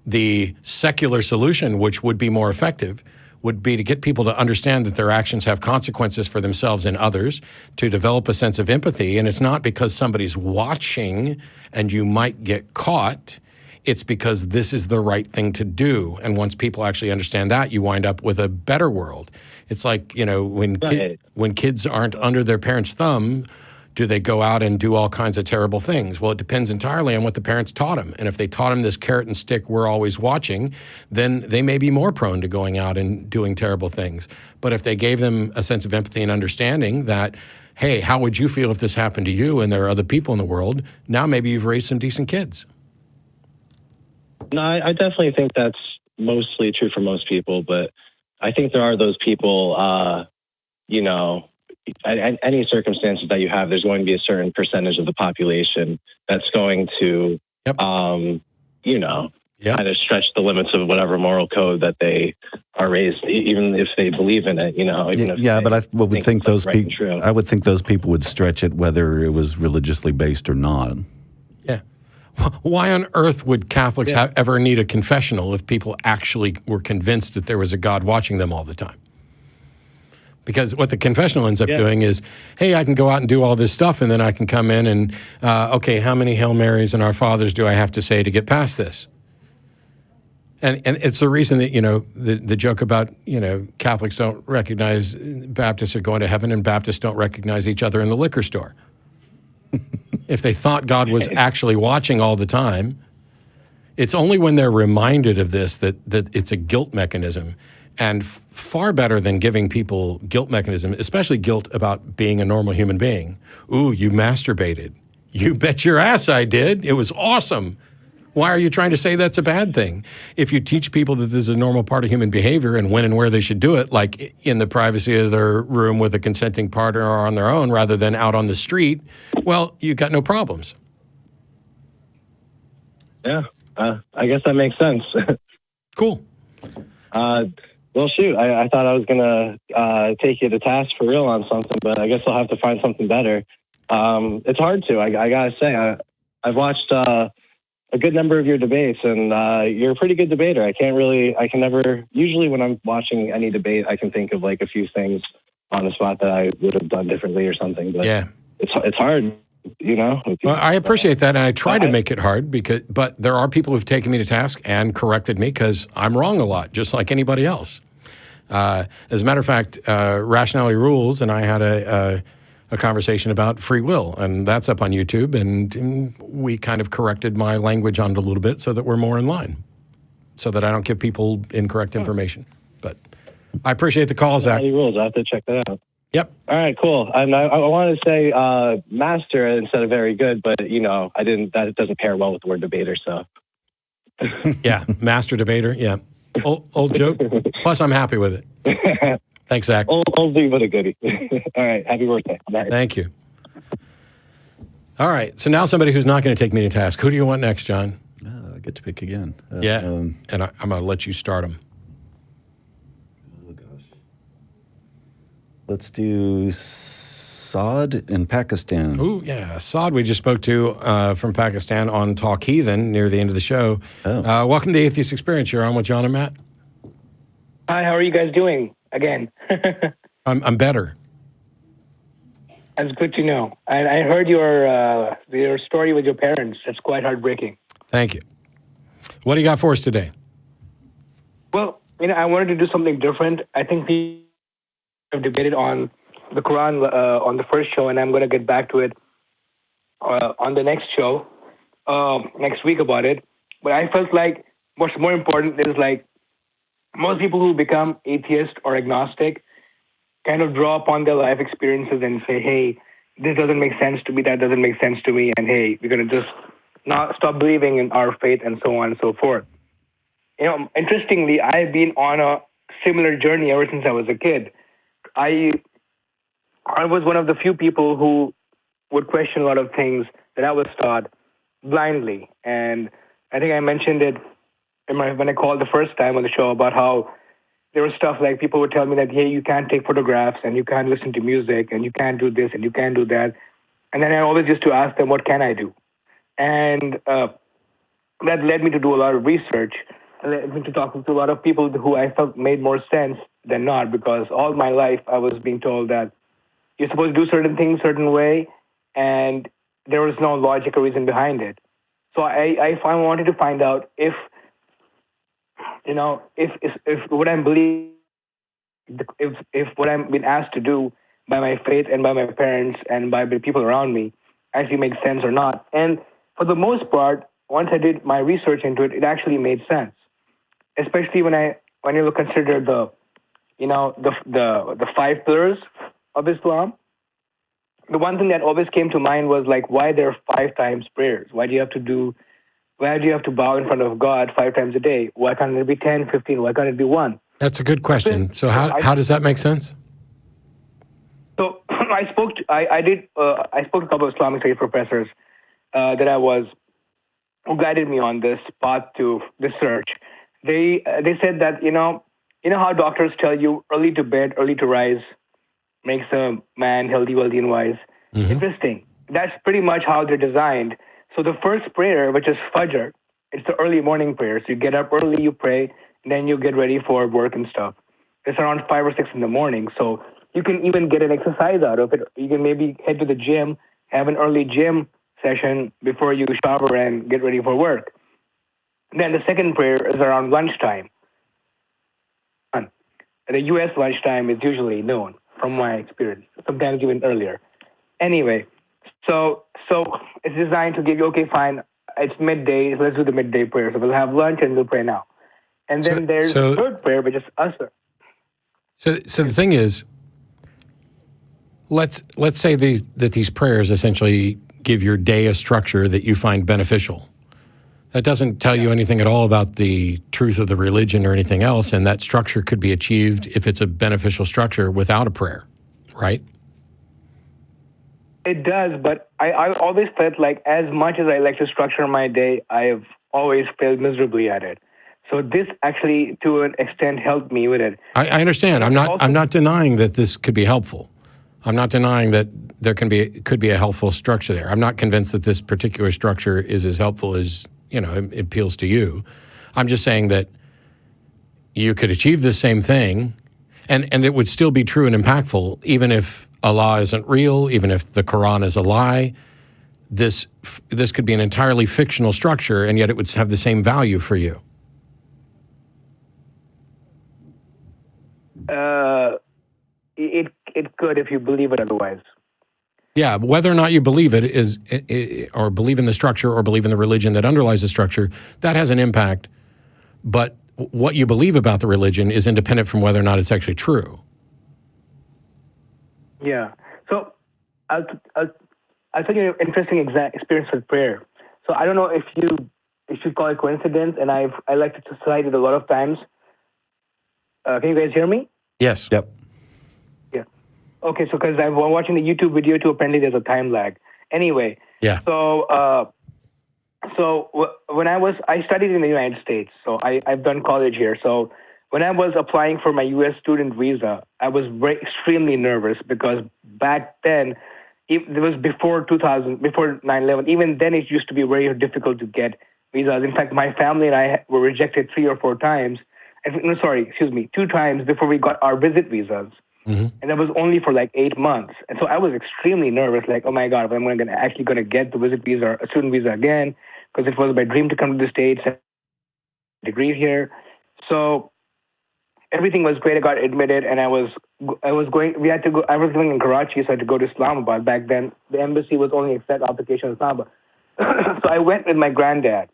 Speaker 2: the secular solution, which would be more effective, would be to get people to understand that their actions have consequences for themselves and others, to develop a sense of empathy. And it's not because somebody's watching and you might get caught. It's because this is the right thing to do. And once people actually understand that, you wind up with a better world. It's like, you know, when kids aren't under their parents' thumb, do they go out and do all kinds of terrible things? Well, it depends entirely on what the parents taught them. And if they taught them this carrot and stick, we're always watching, then they may be more prone to going out and doing terrible things. But if they gave them a sense of empathy and understanding that, hey, how would you feel if this happened to you and there are other people in the world? Now maybe you've raised some decent kids.
Speaker 4: No, I definitely think that's mostly true for most people, but I think there are those people, you know, any circumstances that you have, there's going to be a certain percentage of the population that's going to, you know, kind of stretch the limits of whatever moral code that they are raised, even if they believe in it, you know. Even if
Speaker 1: but I would think those people. I would think those people would stretch it whether it was religiously based or not.
Speaker 2: Yeah. Why on earth would Catholics ever need a confessional if people actually were convinced that there was a God watching them all the time? Because what the confessional ends up doing is, hey, I can go out and do all this stuff, and then I can come in and, okay, how many Hail Marys and Our Fathers do I have to say to get past this? And it's the reason that, you know, the joke about, you know, Catholics don't recognize Baptists are going to heaven and Baptists don't recognize each other in the liquor store. If they thought God was actually watching all the time, it's only when they're reminded of this that it's a guilt mechanism. And far better than giving people guilt mechanism, especially guilt about being a normal human being. Ooh, you masturbated. You bet your ass I did. It was awesome. Why are you trying to say that's a bad thing? If you teach people that this is a normal part of human behavior and when and where they should do it, like in the privacy of their room with a consenting partner or on their own rather than out on the street, well, you've got no problems.
Speaker 4: Yeah, I guess that makes sense.
Speaker 2: Cool.
Speaker 4: Well, shoot, I thought I was going to take you to task for real on something, but I guess I'll have to find something better. It's hard to. I got to say, I've watched a good number of your debates, and you're a pretty good debater. Usually when I'm watching any debate, I can think of like a few things on the spot that I would have done differently or something, but it's hard. You know,
Speaker 2: well, I appreciate that, and I try to make it hard but there are people who've taken me to task and corrected me because I'm wrong a lot, just like anybody else. As a matter of fact, Rationality Rules and I had a conversation about free will, and that's up on YouTube, and we kind of corrected my language on it a little bit so that we're more in line, so that I don't give people incorrect information. But I appreciate the call, Zach.
Speaker 4: Rules, I have to check that out.
Speaker 2: Yep.
Speaker 4: All right, cool. And I wanted to say master instead of very good, but you know, that doesn't pair well with the word debater, so.
Speaker 2: Yeah, master debater, yeah. Old joke. Plus, I'm happy with it. Thanks, Zach.
Speaker 4: Oldie but a goodie. All right, happy birthday. Bye.
Speaker 2: Thank you. All right, so now somebody who's not going to take me to task. Who do you want next, John?
Speaker 1: I get to pick again.
Speaker 2: And I'm going to let you start them.
Speaker 1: Let's do Saad in Pakistan.
Speaker 2: Ooh, yeah. Saad, we just spoke to from Pakistan on Talk Heathen near the end of the show.
Speaker 1: Oh.
Speaker 2: Welcome to the Atheist Experience. You're on with John and Matt.
Speaker 5: Hi, how are you guys doing again?
Speaker 2: I'm better.
Speaker 5: That's good to know. I heard your story with your parents. That's quite heartbreaking.
Speaker 2: Thank you. What do you got for us today?
Speaker 5: Well, I wanted to do something different. I think we have debated on the Quran on the first show, and I'm going to get back to it on the next show next week about it. But I felt like what's more important is like most people who become atheist or agnostic kind of draw upon their life experiences and say, hey, this doesn't make sense to me, that doesn't make sense to me, and hey, we're going to just not stop believing in our faith and so on and so forth. Interestingly, I've been on a similar journey ever since I was a kid. I was one of the few people who would question a lot of things that I was taught blindly. And I think I mentioned it when I called the first time on the show about how there was stuff like people would tell me that, hey, you can't take photographs and you can't listen to music and you can't do this and you can't do that. And then I always used to ask them, what can I do? And that led me to do a lot of research. It led me to talk to a lot of people who I felt made more sense than not, because all my life I was being told that you're supposed to do certain things a certain way, and there was no logical reason behind it. So I wanted to find out if what I'm believing, if what I'm being asked to do by my faith and by my parents and by the people around me actually makes sense or not. And for the most part, once I did my research into it, it actually made sense. Especially when you consider the 5 pillars of Islam. The one thing that always came to mind was like, why there are 5 times prayers? Why do you have to bow in front of God 5 times a day? Why can't it be 10, 15? Why can't it be 1?
Speaker 2: That's a good question. So how does that make sense?
Speaker 5: So I spoke to a couple of Islamic studies professors who guided me on this path to this search. They said that how doctors tell you early to bed, early to rise makes a man healthy, wealthy, and wise. Mm-hmm. Interesting. That's pretty much how they're designed. So the first prayer, which is Fajr, it's the early morning prayer. So you get up early, you pray, and then you get ready for work and stuff. It's around 5 or 6 in the morning. So you can even get an exercise out of it. You can maybe head to the gym, have an early gym session before you shower and get ready for work. Then the second prayer is around lunchtime. The U.S. lunchtime is usually noon, from my experience, sometimes even earlier. Anyway, so it's designed to give you, okay, fine, it's midday, let's do the midday prayer. So we'll have lunch and we'll pray now. And then there's the third prayer, which is Asr.
Speaker 2: So the thing is, let's say that these prayers essentially give your day a structure that you find beneficial. That doesn't tell you anything at all about the truth of the religion or anything else, and that structure could be achieved if it's a beneficial structure without a prayer, right?
Speaker 5: It does, but I always felt like as much as I like to structure my day, I have always failed miserably at it. So this actually, to an extent, helped me with it.
Speaker 2: I understand. I'm not denying that this could be helpful. I'm not denying that there could be a helpful structure there. I'm not convinced that this particular structure is as helpful as it appeals to you. I'm just saying that you could achieve the same thing, and it would still be true and impactful, even if Allah isn't real, even if the Quran is a lie. This could be an entirely fictional structure, and yet it would have the same value for you.
Speaker 5: It could if you believe it otherwise.
Speaker 2: Yeah, whether or not you believe or believe in the structure or believe in the religion that underlies the structure, that has an impact. But what you believe about the religion is independent from whether or not it's actually true.
Speaker 5: Yeah. So I'll tell you an interesting experience with prayer. So I don't know if you call it coincidence, and I like to cite it a lot of times. Can you guys hear me?
Speaker 2: Yes.
Speaker 1: Yep.
Speaker 5: Yeah. Okay, so because I'm watching the YouTube video too, apparently there's a time lag. Anyway.
Speaker 2: Yeah.
Speaker 5: So when I studied in the United States, so I've done college here. So when I was applying for my U.S. student visa, I was extremely nervous because back then, it was before 2000, before 9/11. Even then, it used to be very difficult to get visas. In fact, my family and I were rejected 3 or 4 times. No, sorry, excuse me, 2 times before we got our visit visas. Mm-hmm. And that was only for like 8 months. And so I was extremely nervous, like, oh my God, am I actually going to get the visit visa or a student visa again? Because it was my dream to come to the States and degree here. So everything was great. I got admitted, and I was going. We had to go. I was living in Karachi, so I had to go to Islamabad. Back then, the embassy was only accept application in Islamabad. So I went with my granddad.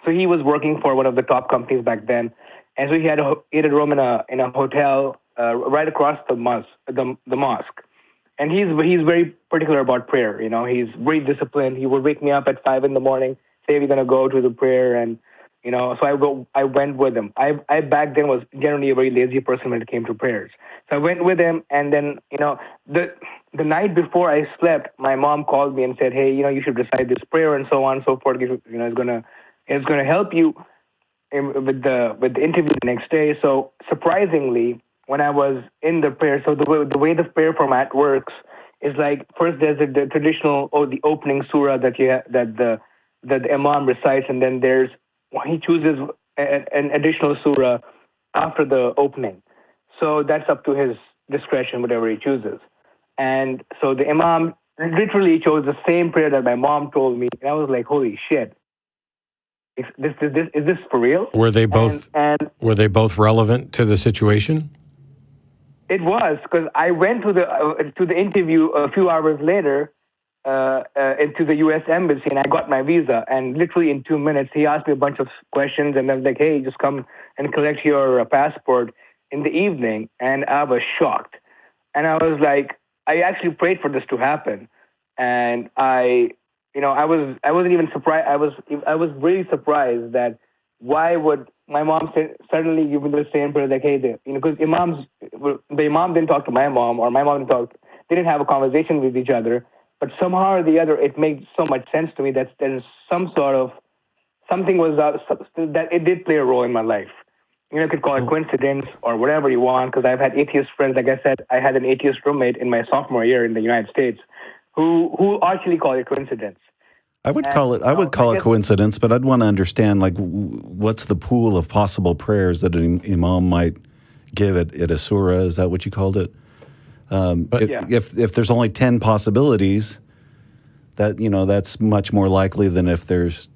Speaker 5: So he was working for one of the top companies back then, and so he had a room in a hotel right across the mosque. And he's very particular about prayer. You know, he's very disciplined. He would wake me up at 5 a.m, say we're gonna go to the prayer, and you know, so I went with him. I back then was generally a very lazy person when it came to prayers. So I went with him, and then, you know, the night before I slept, my mom called me and said, hey, you know, you should recite this prayer and so on and so forth. You know, it's gonna help you with the interview the next day. So surprisingly, when I was in the prayer, so the way the prayer format works is like, first there's the traditional the opening surah that the imam recites, and then he chooses an additional surah after the opening. So that's up to his discretion, whatever he chooses. And so the imam literally chose the same prayer that my mom told me. And I was like, holy shit. Is this for real?
Speaker 2: Were they both were they both relevant to the situation?
Speaker 5: It was, because I went to the interview a few hours later, into the U.S. Embassy, and I got my visa. And literally in 2 minutes, he asked me a bunch of questions, and I was like, hey, just come and collect your passport in the evening. And I was shocked. And I was like, I actually prayed for this to happen. And I wasn't even surprised. I was really surprised that why would my mom suddenly give me the same prayer, like, hey, because the imam didn't talk to my mom, or my mom they didn't have a conversation with each other. But somehow or the other, it made so much sense to me that there's something that it did play a role in my life. You know, you could call it coincidence or whatever you want, because I've had atheist friends. Like I said, I had an atheist roommate in my sophomore year in the United States who actually called it coincidence.
Speaker 1: I would call it coincidence, but I'd want to understand, like, what's the pool of possible prayers that an imam might give at a surah? Is that what you called it? If there's only 10 possibilities, that's much more likely than if there's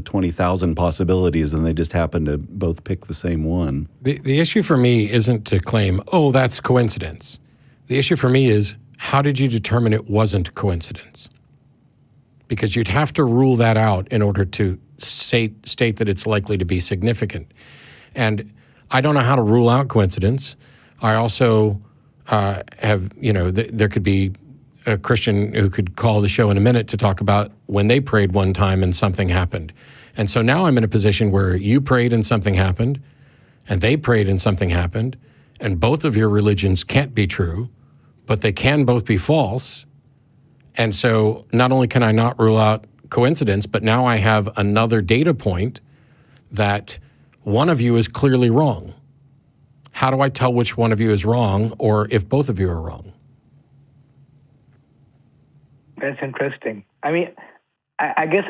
Speaker 1: 20,000 possibilities and they just happen to both pick the same one.
Speaker 2: The issue for me isn't to claim, oh, that's coincidence. The issue for me is, how did you determine it wasn't coincidence? Because you'd have to rule that out in order to state that it's likely to be significant. And I don't know how to rule out coincidence. I also there could be a Christian who could call the show in a minute to talk about when they prayed one time and something happened. And so now I'm in a position where you prayed and something happened, and they prayed and something happened, and both of your religions can't be true, but they can both be false. And so not only can I not rule out coincidence, but now I have another data point that one of you is clearly wrong. How do I tell which one of you is wrong, or if both of you are wrong?
Speaker 5: That's interesting. I mean, I guess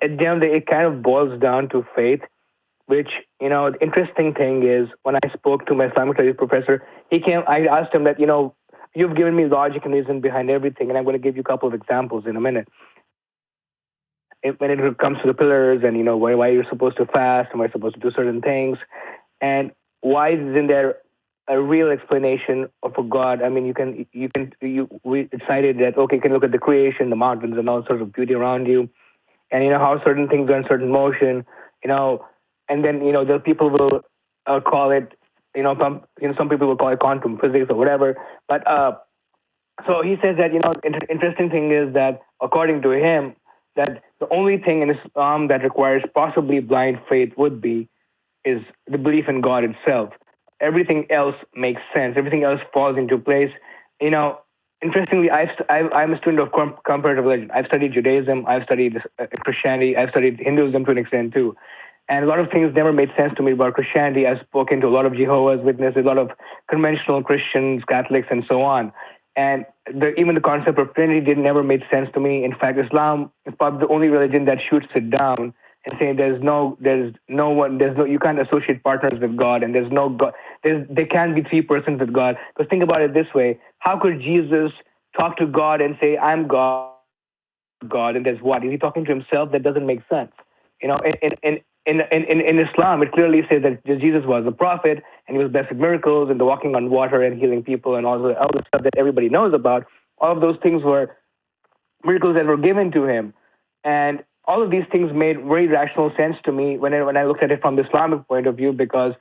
Speaker 5: at the end of the day, it kind of boils down to faith, which, the interesting thing is, when I spoke to my Islamic studies professor, I asked him that, you've given me logic and reason behind everything, and I'm going to give you a couple of examples in a minute. When it comes to the pillars and, why you're supposed to fast and why you're supposed to do certain things, and why isn't there a real explanation of a God? I mean, we decided that, okay, you can look at the creation, the mountains and all sorts of beauty around you, and how certain things are in certain motion, and then, the people will call it, some people will call it quantum physics or whatever. But so he says that, interesting thing is that according to him, that the only thing in Islam that requires possibly blind faith is the belief in God itself. Everything else makes sense. Everything else falls into place. Interestingly, I'm a student of comparative religion. I've studied Judaism. I've studied Christianity. I've studied Hinduism to an extent too. And a lot of things never made sense to me about Christianity. I've spoken to a lot of Jehovah's Witnesses, a lot of conventional Christians, Catholics, and so on. And even the concept of Trinity never made sense to me. In fact, Islam is probably the only religion that shoots it down and saying you can't associate partners with God, and there's no God. There can't be three persons with God. Because think about it this way: how could Jesus talk to God and say, "I'm God," and there's what? Is he talking to himself? That doesn't make sense. You know, in Islam, it clearly says that Jesus was a prophet and he was blessed with miracles and the walking on water and healing people and all the stuff that everybody knows about. All of those things were miracles that were given to him. And all of these things made very rational sense to me when I looked at it from the Islamic point of view, because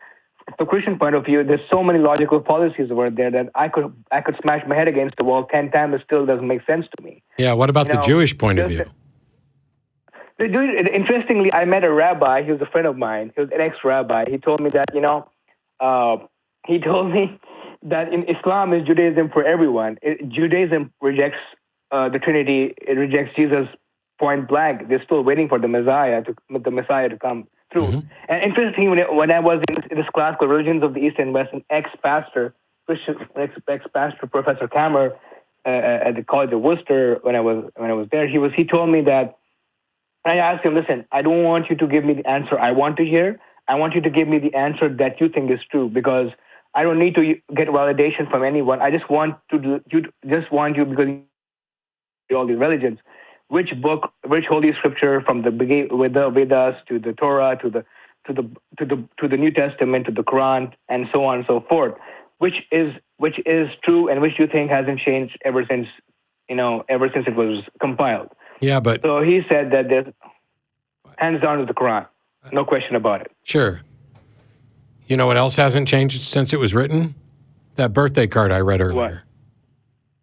Speaker 5: from the Christian point of view, there's so many logical policies over there that I could smash my head against the wall 10 times. It still doesn't make sense to me.
Speaker 2: Yeah, what about the Jewish point of view?
Speaker 5: Interestingly, I met a rabbi. He was a friend of mine. He was an ex-rabbi. He told me that, in Islam is Judaism for everyone. Judaism rejects the Trinity. It rejects Jesus point blank. They're still waiting for the Messiah to come through. Mm-hmm. And interestingly, when I was in this class called Religions of the East and West, an ex-pastor, Professor Kammer, at the College of Worcester, when I was there, he told me that. And I asked him, listen, I don't want you to give me the answer I want to hear. I want you to give me the answer that you think is true, because I don't need to get validation from anyone. I just want you because you all these religions. Which book, which holy scripture, from the Vedas to the Torah to the New Testament to the Quran and so on and so forth, which is true and which you think hasn't changed ever since it was compiled.
Speaker 2: Yeah, but
Speaker 5: so he said that there's hands down to the Quran, no question about it.
Speaker 2: Sure. You know what else hasn't changed since it was written? That birthday card I read earlier.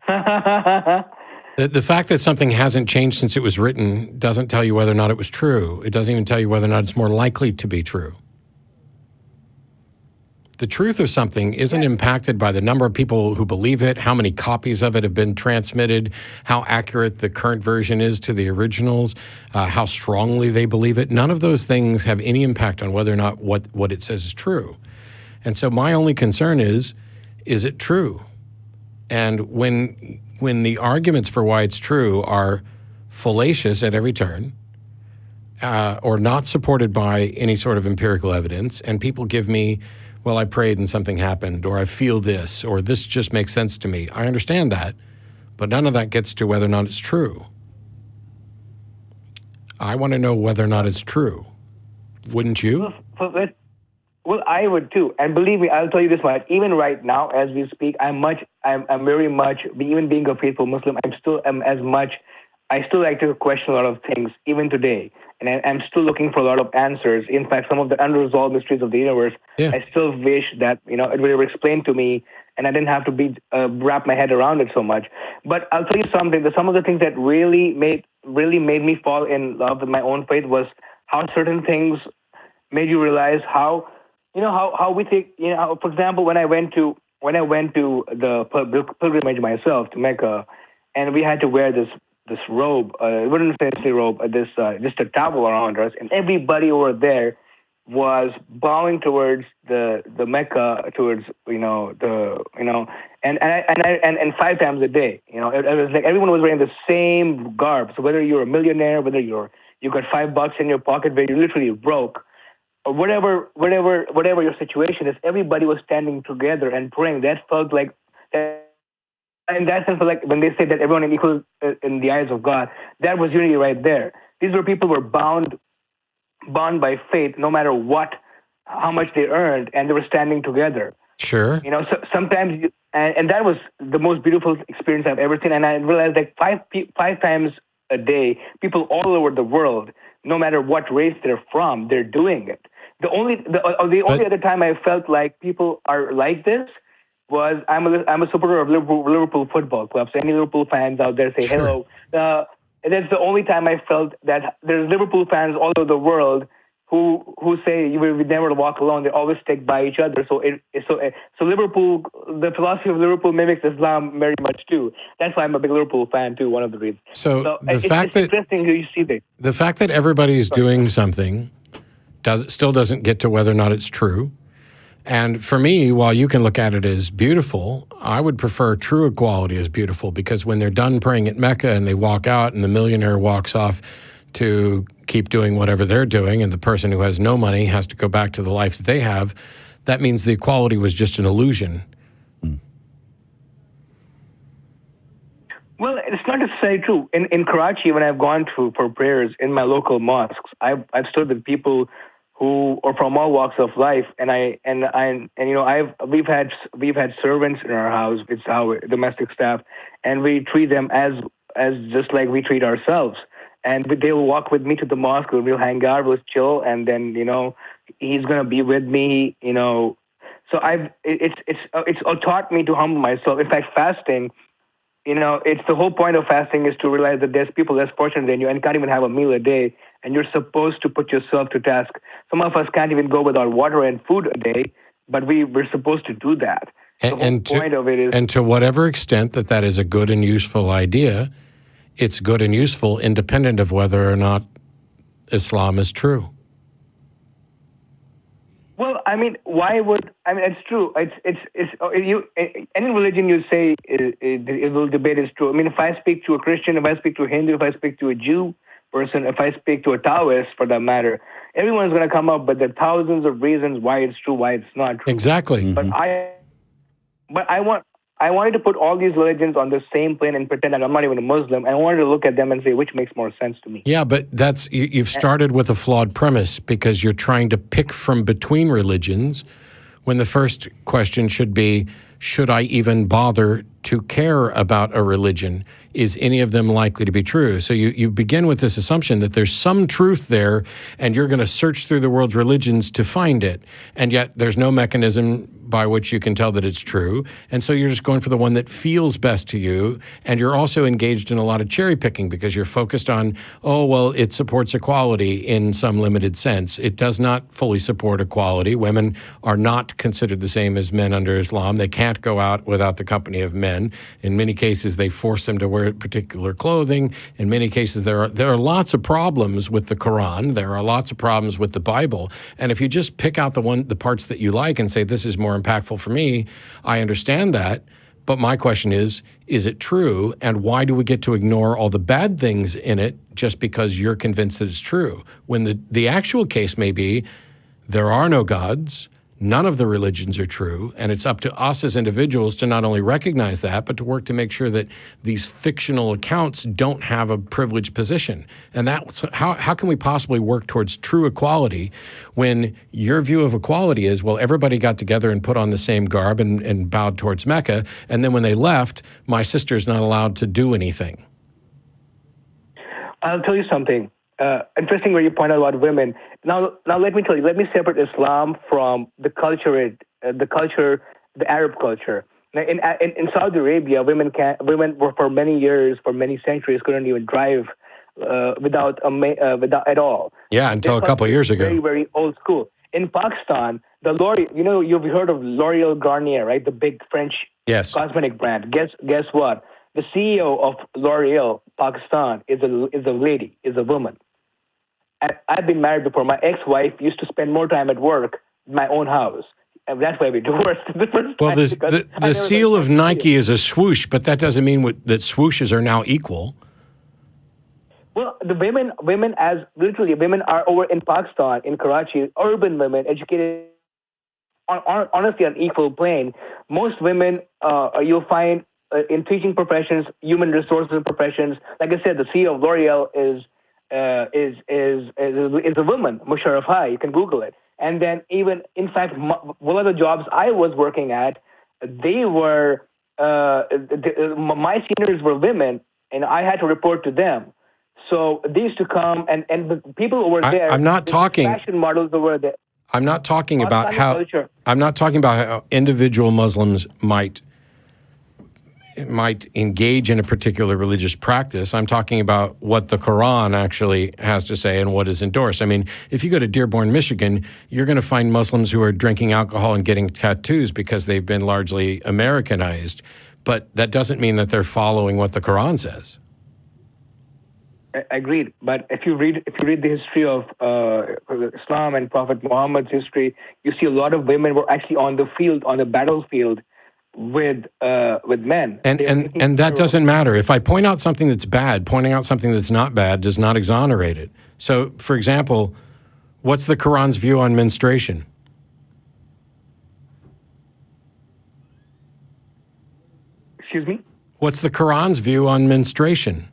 Speaker 5: What?
Speaker 2: The fact that something hasn't changed since it was written doesn't tell you whether or not it was true. It doesn't even tell you whether or not it's more likely to be true. The truth of something isn't impacted by the number of people who believe it, how many copies of it have been transmitted, how accurate the current version is to the originals, how strongly they believe it. None of those things have any impact on whether or not what it says is true. And so my only concern is it true? And when the arguments for why it's true are fallacious at every turn, or not supported by any sort of empirical evidence, and people give me, well, I prayed and something happened, or I feel this, or this just makes sense to me. I understand that, but none of that gets to whether or not it's true. I want to know whether or not it's true. Wouldn't you?
Speaker 5: Well, I would too. And believe me, I'll tell you this much. Even right now, as we speak, I'm very much, even being a faithful Muslim, I still like to question a lot of things, even today. And I'm still looking for a lot of answers. In fact, some of the unresolved mysteries of the universe, I still wish that, it were explained to me and I didn't have to wrap my head around it so much. But I'll tell you something, some of the things that really made me fall in love with my own faith was how certain things made you realize how we think, for example, when I went to the pilgrimage myself to Mecca, and we had to wear this robe, it wasn't necessarily robe, just a towel around us, and everybody over there was bowing towards the Mecca, towards and 5 times a day. It was like everyone was wearing the same garb. So whether you're a millionaire, whether you got $5 in your pocket, where you're literally broke, or whatever your situation is, everybody was standing together and praying. That felt like that. In that sense, like when they say that everyone is equal in the eyes of God, that was unity right there. These were people who were bound by faith, no matter how much they earned, and they were standing together.
Speaker 2: Sure.
Speaker 5: So sometimes, and that was the most beautiful experience I've ever seen. And I realized that five times a day, people all over the world, no matter what race they're from, they're doing it. The only other time I felt like people are like this was I'm a supporter of Liverpool Football Club. So any Liverpool fans out there say hello. And that's the only time I felt that there's Liverpool fans all over the world who say we never walk alone. They always stick by each other. So Liverpool, the philosophy of Liverpool mimics Islam very much too. That's why I'm a big Liverpool fan too. One of the reasons.
Speaker 2: So
Speaker 5: it's interesting who you see that.
Speaker 2: The fact that everybody is doing something still doesn't get to whether or not it's true. And for me, while you can look at it as beautiful, I would prefer true equality as beautiful, because when they're done praying at Mecca and they walk out and the millionaire walks off to keep doing whatever they're doing and the person who has no money has to go back to the life that they have, that means the equality was just an illusion.
Speaker 5: Well, it's not necessarily true. In Karachi, when I've gone to for prayers in my local mosques, I've stood with people who are from all walks of life, and we've had servants in our house. It's our domestic staff, and we treat them as just like we treat ourselves. And they will walk with me to the mosque. We'll hang out, we'll chill, and then he's gonna be with me. So it's taught me to humble myself. In fact, fasting. It's the whole point of fasting is to realize that there's people less fortunate than you and can't even have a meal a day, and you're supposed to put yourself to task. Some of us can't even go without water and food a day, but we're supposed to do that.
Speaker 2: And to whatever extent that is a good and useful idea, it's good and useful independent of whether or not Islam is true.
Speaker 5: Well, it's true. Any religion you say it will debate is true. I mean, if I speak to a Christian, if I speak to a Hindu, if I speak to a Jew person, if I speak to a Taoist for that matter, everyone's going to come up with the thousands of reasons why it's true, why it's not true.
Speaker 2: Exactly.
Speaker 5: Mm-hmm. But I wanted to put all these religions on the same plane and pretend that I'm not even a Muslim. I wanted to look at them and say, which makes more sense to me.
Speaker 2: Yeah, but you've started with a flawed premise, because you're trying to pick from between religions when the first question should be, should I even bother to care about a religion? Is any of them likely to be true? So you begin with this assumption that there's some truth there, and you're going to search through the world's religions to find it, and yet there's no mechanism by which you can tell that it's true. And so you're just going for the one that feels best to you. And you're also engaged in a lot of cherry picking, because you're focused on, it supports equality in some limited sense. It does not fully support equality. Women are not considered the same as men under Islam. They can't go out without the company of men. In many cases, they force them to wear particular clothing. In many cases, there are lots of problems with the Quran. There are lots of problems with the Bible. And if you just pick out the parts that you like and say, this is more impactful for me, I understand that. But my question is it true? And why do we get to ignore all the bad things in it just because you're convinced that it's true? When the actual case may be, there are no gods, none of the religions are true, and it's up to us as individuals to not only recognize that, but to work to make sure that these fictional accounts don't have a privileged position. And that's how can we possibly work towards true equality when your view of equality is, well, everybody got together and put on the same garb and bowed towards Mecca, and then when they left, my sister's not allowed to do anything?
Speaker 5: I'll tell you something. Interesting where you point out about women. Now let me tell you. Let me separate Islam from the culture, the Arab culture. Now, in Saudi Arabia, women were for many years, for many centuries, couldn't even drive without at all.
Speaker 2: Yeah, until a couple of years ago.
Speaker 5: Very, very old school. In Pakistan, the L'Oreal, you've heard of L'Oreal Garnier, right? The big French cosmetic brand. Guess what? The CEO of L'Oreal Pakistan is a lady, is a woman. I've been married before. My ex-wife used to spend more time at work in my own house. And that's why we divorced the first
Speaker 2: well,
Speaker 5: time.
Speaker 2: the seal of Nike is a swoosh, but that doesn't mean that swooshes are now equal.
Speaker 5: Well, the women are over in Pakistan, in Karachi, urban women, educated, honestly, on equal plane. Most women you'll find in teaching professions, human resources professions. Like I said, the CEO of L'Oreal is a woman, Musharraf Hai. You can Google it. And then even, in fact, one of the jobs I was working at, they were, my seniors were women, and I had to report to them. So they used to come, and the people over there,
Speaker 2: I'm not talking
Speaker 5: fashion models over there.
Speaker 2: I'm not talking about how individual Muslims might engage in a particular religious practice. I'm talking about what the Quran actually has to say and what is endorsed. I mean, if you go to Dearborn, Michigan, you're going to find Muslims who are drinking alcohol and getting tattoos because they've been largely Americanized. But that doesn't mean that they're following what the Quran says.
Speaker 5: Agreed. But if you read the history of Islam and Prophet Muhammad's history, you see a lot of women were actually on the battlefield with men.
Speaker 2: And that doesn't matter. If I point out something that's bad, pointing out something that's not bad does not exonerate it. So, for example, what's the Quran's view on menstruation?
Speaker 5: Excuse me?
Speaker 2: What's the Quran's view on menstruation?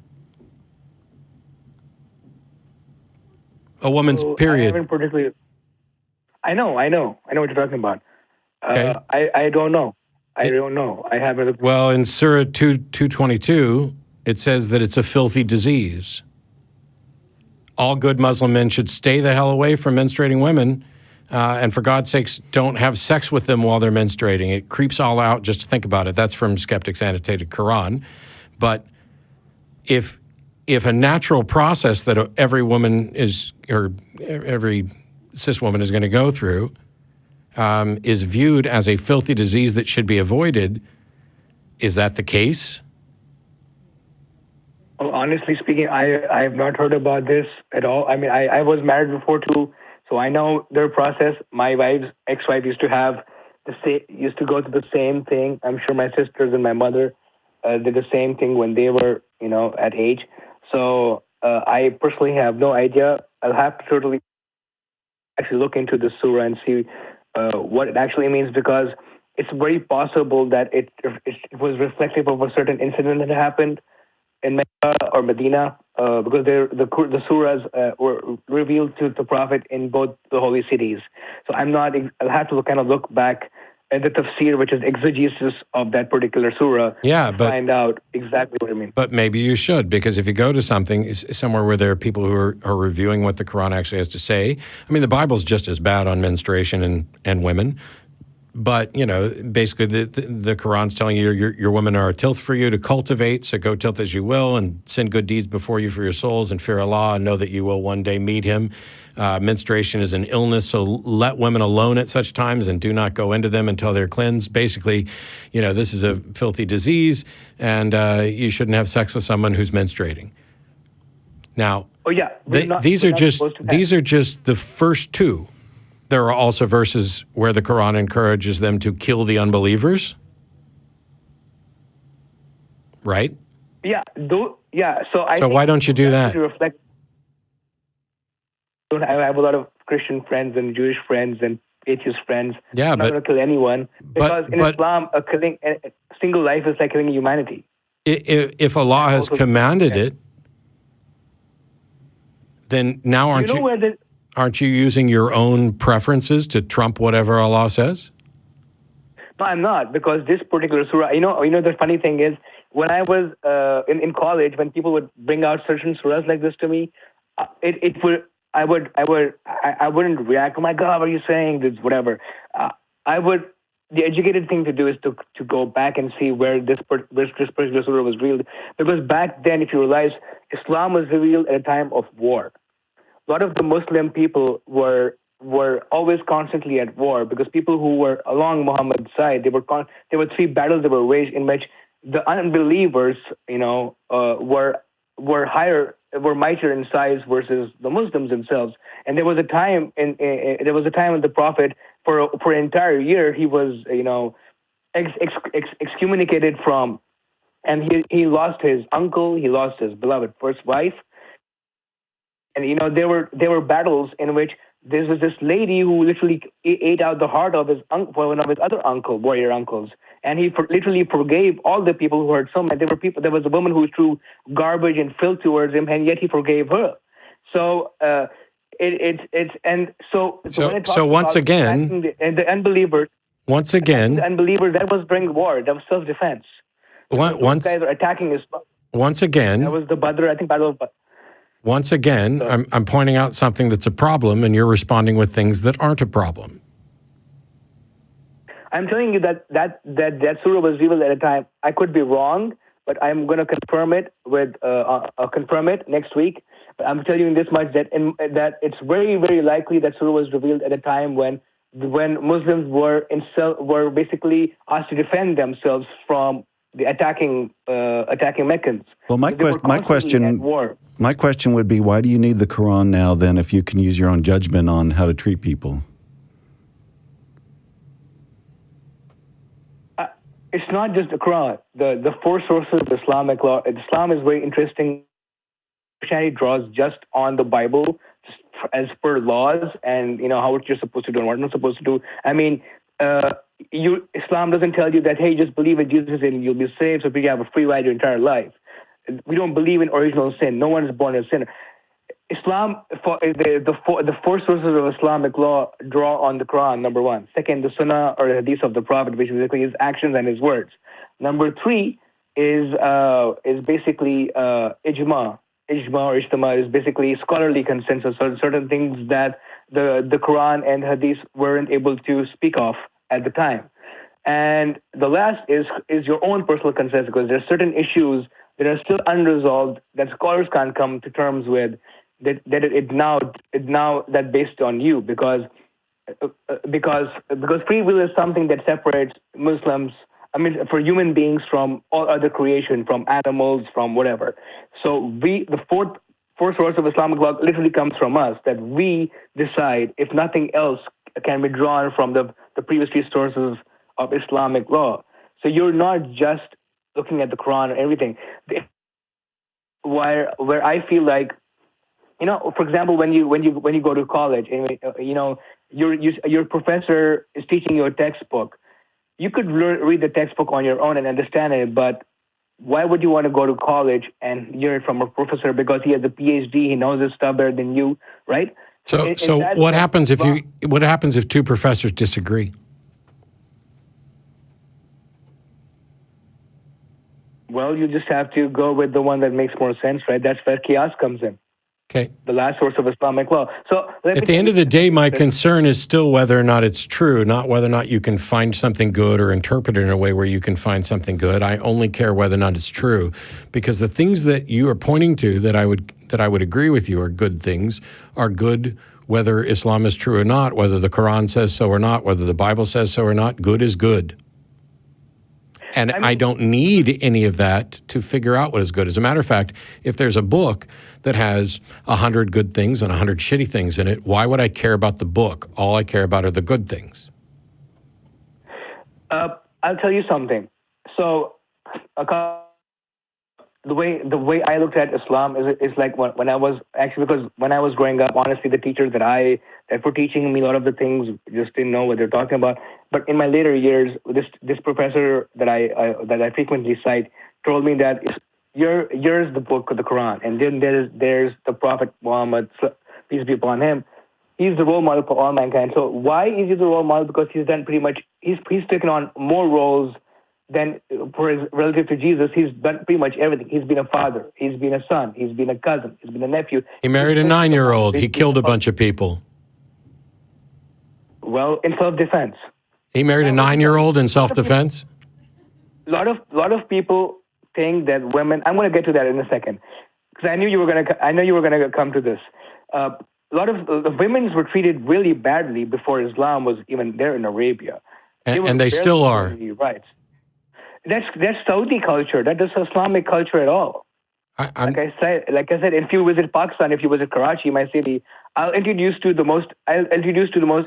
Speaker 2: A woman's period.
Speaker 5: I haven't particularly. I know what you're talking about.
Speaker 2: Okay.
Speaker 5: I don't know. I don't know. I haven't.
Speaker 2: Well, in Surah 222, it says that it's a filthy disease. All good Muslim men should stay the hell away from menstruating women, and for God's sakes, don't have sex with them while they're menstruating. It creeps all out just to think about it. That's from Skeptics Annotated Quran. But if a natural process that every woman is, or every cis woman is going to go through, is viewed as a filthy disease that should be avoided, is that the case?
Speaker 5: Well, honestly speaking, I have not heard about this at all. I mean, I was married before too, so I know their process. My ex-wife used to go through the same thing. I'm sure my sisters and my mother did the same thing when they were, at age. So I personally have no idea. I'll have to totally actually look into the surah and see what it actually means, because it's very possible that it was reflective of a certain incident that happened in Mecca or Medina, because the surahs were revealed to the Prophet in both the holy cities. So I'll have to look back at the tafsir, which is exegesis of that particular surah, to find out exactly what it means.
Speaker 2: But maybe you should, because if you go to somewhere where there are people who are reviewing what the Quran actually has to say, I mean, the Bible's just as bad on menstruation and women. But, basically the Quran's telling you your women are a tilth for you to cultivate, so go tilth as you will and send good deeds before you for your souls and fear Allah and know that you will one day meet him. Menstruation is an illness, so let women alone at such times and do not go into them until they're cleansed. Basically, this is a filthy disease and you shouldn't have sex with someone who's menstruating. Now, these are just the first two. There are also verses where the Quran encourages them to kill the unbelievers, right?
Speaker 5: Yeah. So
Speaker 2: why don't you do that?
Speaker 5: I have a lot of Christian friends and Jewish friends and atheist friends.
Speaker 2: Yeah,
Speaker 5: I'm not going to kill anyone, because in Islam, killing a single life is like killing humanity.
Speaker 2: If Allah has commanded it, then now aren't you using your own preferences to trump whatever Allah says?
Speaker 5: No, I'm not, because this particular surah, the funny thing is, when I was in college, when people would bring out certain surahs like this to me, I wouldn't react. Oh my God, what are you saying? This, whatever. The educated thing to do is to go back and see where this particular surah was revealed, because back then, if you realize, Islam was revealed at a time of war. A lot of the Muslim people were always constantly at war, because people who were along Muhammad's side, there were three battles that were waged in which the unbelievers, were mightier in size versus the Muslims themselves. And there was a time when the Prophet, for an entire year, he was excommunicated from, and he lost his uncle, he lost his beloved first wife. And there were battles in which there was this lady who literally ate out the heart of one of his other warrior uncles, and he literally forgave all the people who hurt him. And there was a woman who threw garbage and filth towards him, and yet he forgave her. So
Speaker 2: so once again,
Speaker 5: the unbelievers.
Speaker 2: Once again,
Speaker 5: the unbelievers, that was during war. That was self-defense. Those guys are attacking his.
Speaker 2: Once again,
Speaker 5: that was the Badr, I think, Battle of.
Speaker 2: Once again, I'm pointing out something that's a problem, and you're responding with things that aren't a problem.
Speaker 5: I'm telling you that surah was revealed at a time. I could be wrong, but I'm going to confirm it next week. But I'm telling you this much, that it's very, very likely that surah was revealed at a time when Muslims were basically asked to defend themselves from attacking Meccans.
Speaker 1: Well,
Speaker 5: They were constantly at war.
Speaker 1: my question would be, why do you need the Quran now then if you can use your own judgment on how to treat people?
Speaker 5: It's not just the Quran. The four sources of Islamic law. Islam is very interesting. Christianity draws just on the Bible as per laws and how what you're supposed to do and what you're not supposed to do. I mean, Islam doesn't tell you that, hey, just believe in Jesus and you'll be saved, so you have a free ride your entire life. We don't believe in original sin. No one is born a sinner. Islam, the four sources of Islamic law draw on the Quran, number one. Second, the Sunnah or the Hadith of the Prophet, which basically his actions and his words. Number three is basically ijma. Ijma or ijtima is basically scholarly consensus on certain things that the Quran and Hadith weren't able to speak of at the time. And the last is your own personal consensus, because there are certain issues that are still unresolved that scholars can't come to terms with. That based on you, because free will is something that separates Muslims, for human beings from all other creation, from animals, from whatever. So the fourth source of Islamic law literally comes from us, that we decide if nothing else can be drawn from the previous three sources of Islamic law. So you're not just looking at the Quran or everything. Where I feel like, for example, when you go to college, and your professor is teaching you a textbook, you could read the textbook on your own and understand it, but why would you want to go to college and hear it from a professor because he has a PhD, he knows his stuff better than you, right?
Speaker 2: So what happens if two professors disagree?
Speaker 5: Well, you just have to go with the one that makes more sense, right? That's where qiyas comes in.
Speaker 2: Okay.
Speaker 5: The last source of Islamic law. So
Speaker 2: at the end of the day, my concern is still whether or not it's true, not whether or not you can find something good or interpret it in a way where you can find something good. I only care whether or not it's true, because the things that you are pointing to that I would agree with you are good things, are good whether Islam is true or not, whether the Quran says so or not, whether the Bible says so or not. Good is good. And I don't need any of that to figure out what is good. As a matter of fact, if there's a book that has 100 good things and 100 shitty things in it, why would I care about the book? All I care about are the good things.
Speaker 5: I'll tell you something. So the way I looked at Islam is like when I was growing up, honestly, the teachers that were teaching me a lot of the things just didn't know what they're talking about. But in my later years, this professor that I frequently cite told me that here's the book of the Quran, and then there's the Prophet Muhammad, peace be upon him. He's the role model for all mankind. So why is he the role model? Because he's done pretty much he's taken on more roles than relative to Jesus. He's done pretty much everything. He's been a father, he's been a son, he's been a cousin, he's been a nephew.
Speaker 2: He married a 9-year-old. He killed a bunch of people.
Speaker 5: Well, in self-defense.
Speaker 2: He married a 9-year-old in self-defense?
Speaker 5: A lot of people think that women. I'm going to get to that in a second, because I know you were going to come to this. A lot of the women were treated really badly before Islam was even there in Arabia,
Speaker 2: and they still are.
Speaker 5: Right. That's Saudi culture. That is Islamic culture at all. Like I said, if you visit Pakistan, if you visit Karachi, my city, I'll introduce you to the most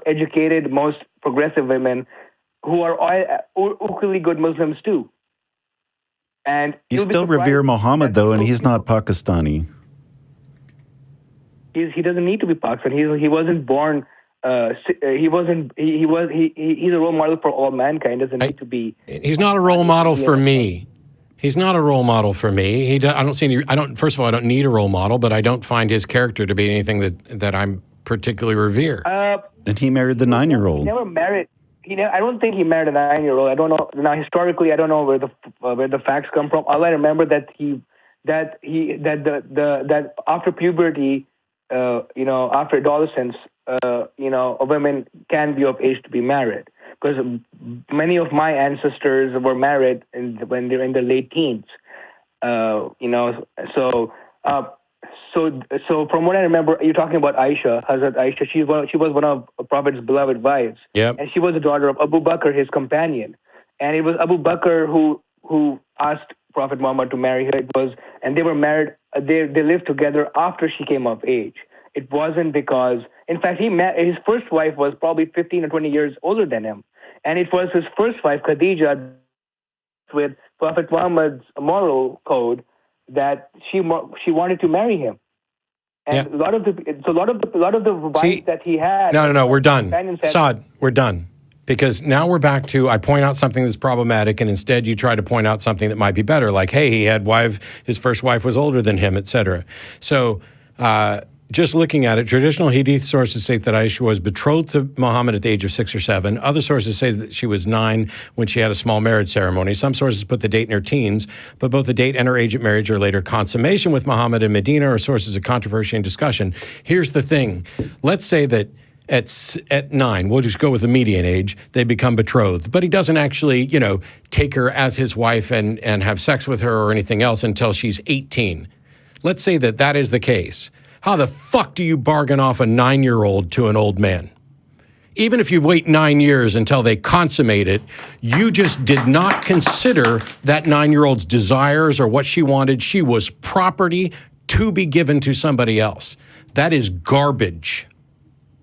Speaker 5: educated, most progressive women who are all equally good Muslims too. And
Speaker 1: you still revere Muhammad though, and he's not Pakistani.
Speaker 5: He doesn't need to be Pakistani. He wasn't born. He's a role model for all mankind. Doesn't need to be.
Speaker 2: He's not a role model for me. He's not a role model for me. First of all, I don't need a role model, but I don't find his character to be anything that I'm particularly revere.
Speaker 1: And he married the 9-year-old.
Speaker 5: He never married. I don't think he married a 9-year-old. I don't know. Now, historically, I don't know where the facts come from. All I remember that after puberty, after adolescence, a woman can be of age to be married, because many of my ancestors were married when they're in their late teens. So from what I remember, you're talking about Aisha, Hazrat Aisha. She was one of Prophet's beloved wives.
Speaker 2: Yep.
Speaker 5: And she was the daughter of Abu Bakr, his companion. And it was Abu Bakr who who asked Prophet Muhammad to marry her. And they were married. They lived together after she came of age. It wasn't because, in fact, his first wife was probably 15 or 20 years older than him, and it was his first wife, Khadija, with Prophet Muhammad's moral code that she wanted to marry him. And a lot of the wives that he had.
Speaker 2: No, we're done. Saad, we're done. Because now we're back to, I point out something that's problematic, and instead you try to point out something that might be better, like, hey, his first wife was older than him, etc. So just looking at it, traditional Hadith sources say that Aisha was betrothed to Muhammad at the age of 6 or 7. Other sources say that she was 9 when she had a small marriage ceremony. Some sources put the date in her teens, but both the date and her age at marriage or later consummation with Muhammad in Medina are sources of controversy and discussion. Here's the thing. Let's say that at 9, we'll just go with the median age, they become betrothed. But he doesn't actually, take her as his wife and have sex with her or anything else until she's 18. Let's say that is the case. How the fuck do you bargain off a 9-year-old to an old man? Even if you wait 9 years until they consummate it, you just did not consider that 9-year-old's desires or what she wanted. She was property to be given to somebody else. That is garbage.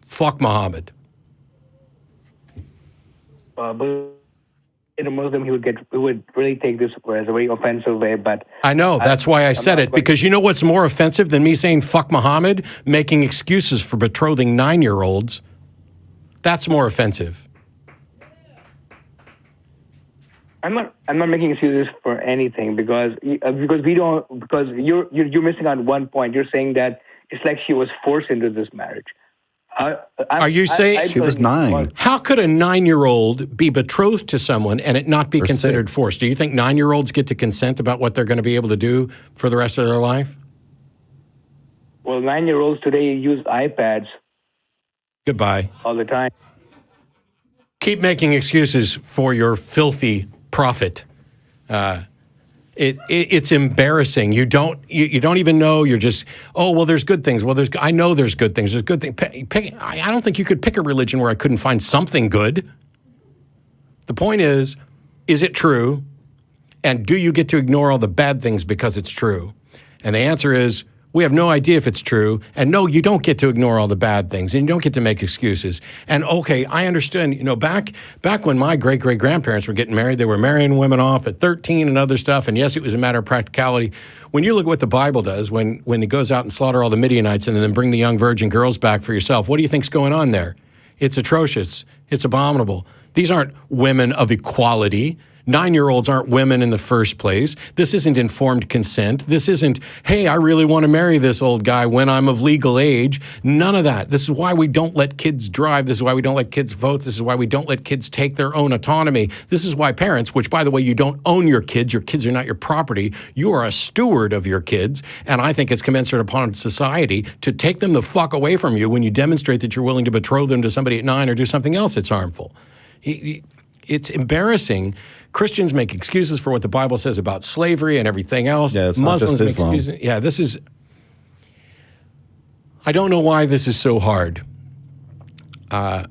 Speaker 2: Fuck Muhammad.
Speaker 5: But in a Muslim, he would really take this as a very offensive way. But
Speaker 2: I know, that's why I said it, because you know what's more offensive than me saying fuck Muhammad? Making excuses for betrothing 9-year-olds. That's more offensive.
Speaker 5: I'm not making excuses for anything because you're missing on one point. You're saying that it's like she was forced into this marriage.
Speaker 2: Are you saying
Speaker 1: she was 9?
Speaker 2: How could a 9-year-old be betrothed to someone and it not be considered forced? Do you think 9-year-olds get to consent about what they're going to be able to do for the rest of their life?
Speaker 5: Well, 9-year-olds today use iPads.
Speaker 2: Goodbye.
Speaker 5: All the time.
Speaker 2: Keep making excuses for your filthy profit. It's embarrassing. You don't even know. You're just, there's good things. I know there's good things. There's good things. I don't think you could pick a religion where I couldn't find something good. The point is it true? And do you get to ignore all the bad things because it's true? And the answer is, we have no idea if it's true. And no, you don't get to ignore all the bad things, and you don't get to make excuses. And okay, I understand, back when my great-great-grandparents were getting married, they were marrying women off at 13 and other stuff. And yes, it was a matter of practicality. When you look at what the Bible does, when it goes out and slaughter all the Midianites and then bring the young virgin girls back for yourself, what do you think's going on there? It's atrocious. It's abominable. These aren't women of equality. 9-year-olds aren't women in the first place. This isn't informed consent. This isn't, hey, I really want to marry this old guy when I'm of legal age. None of that. This is why we don't let kids drive. This is why we don't let kids vote. This is why we don't let kids take their own autonomy. This is why parents, which, by the way, you don't own your kids are not your property. You are a steward of your kids, and I think it's commensurate upon society to take them the fuck away from you when you demonstrate that you're willing to betroth them to somebody at 9 or do something else that's harmful. It's embarrassing. Christians make excuses for what the Bible says about slavery and everything else.
Speaker 1: Yeah, it's
Speaker 2: Muslims
Speaker 1: not just Islam.
Speaker 2: make excuses. Yeah, this is. I don't know why this is so hard. I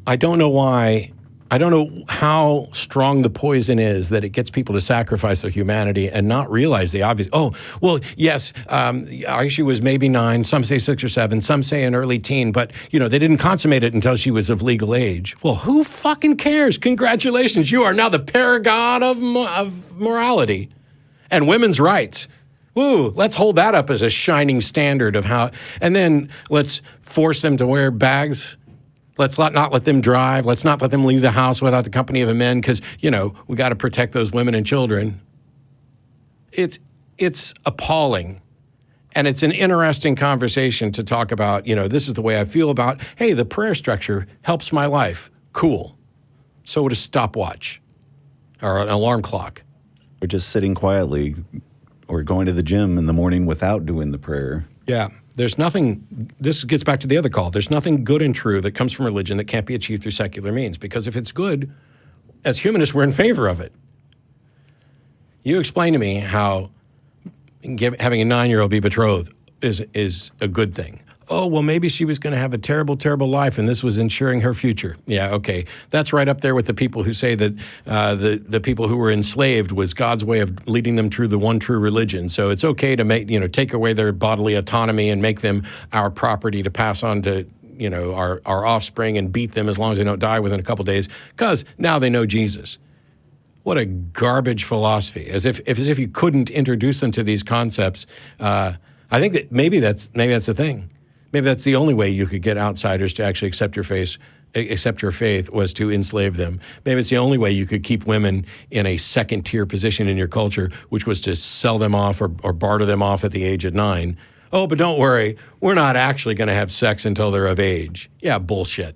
Speaker 2: don't know why. I don't know how strong the poison is that it gets people to sacrifice their humanity and not realize the obvious. Oh, well, yes, Aisha was maybe 9. Some say 6 or 7. Some say an early teen. But, they didn't consummate it until she was of legal age. Well, who fucking cares? Congratulations. You are now the paragon of morality and women's rights. Woo, let's hold that up as a shining standard of how. And then let's force them to wear bags. Let's not let them drive. Let's not let them leave the house without the company of a man because, we got to protect those women and children. It's appalling. And it's an interesting conversation to talk about, this is the way I feel about, hey, the prayer structure helps my life. Cool. So would a stopwatch or an alarm clock.
Speaker 1: Or just sitting quietly or going to the gym in the morning without doing the prayer.
Speaker 2: Yeah. There's nothing, this gets back to the other call, there's nothing good and true that comes from religion that can't be achieved through secular means, because if it's good, as humanists, we're in favor of it. You explain to me how having a 9-year-old be betrothed is a good thing. Oh, well, maybe she was going to have a terrible, terrible life, and this was ensuring her future. Yeah, okay. That's right up there with the people who say that the people who were enslaved was God's way of leading them through the one true religion. So it's okay to take away their bodily autonomy and make them our property to pass on to our offspring and beat them as long as they don't die within a couple days, because now they know Jesus. What a garbage philosophy! As if you couldn't introduce them to these concepts. I think that maybe that's the thing. Maybe that's the only way you could get outsiders to actually accept your faith was to enslave them. Maybe it's the only way you could keep women in a second-tier position in your culture, which was to sell them off or barter them off at the age of 9. Oh, but don't worry, we're not actually going to have sex until they're of age. Yeah, bullshit.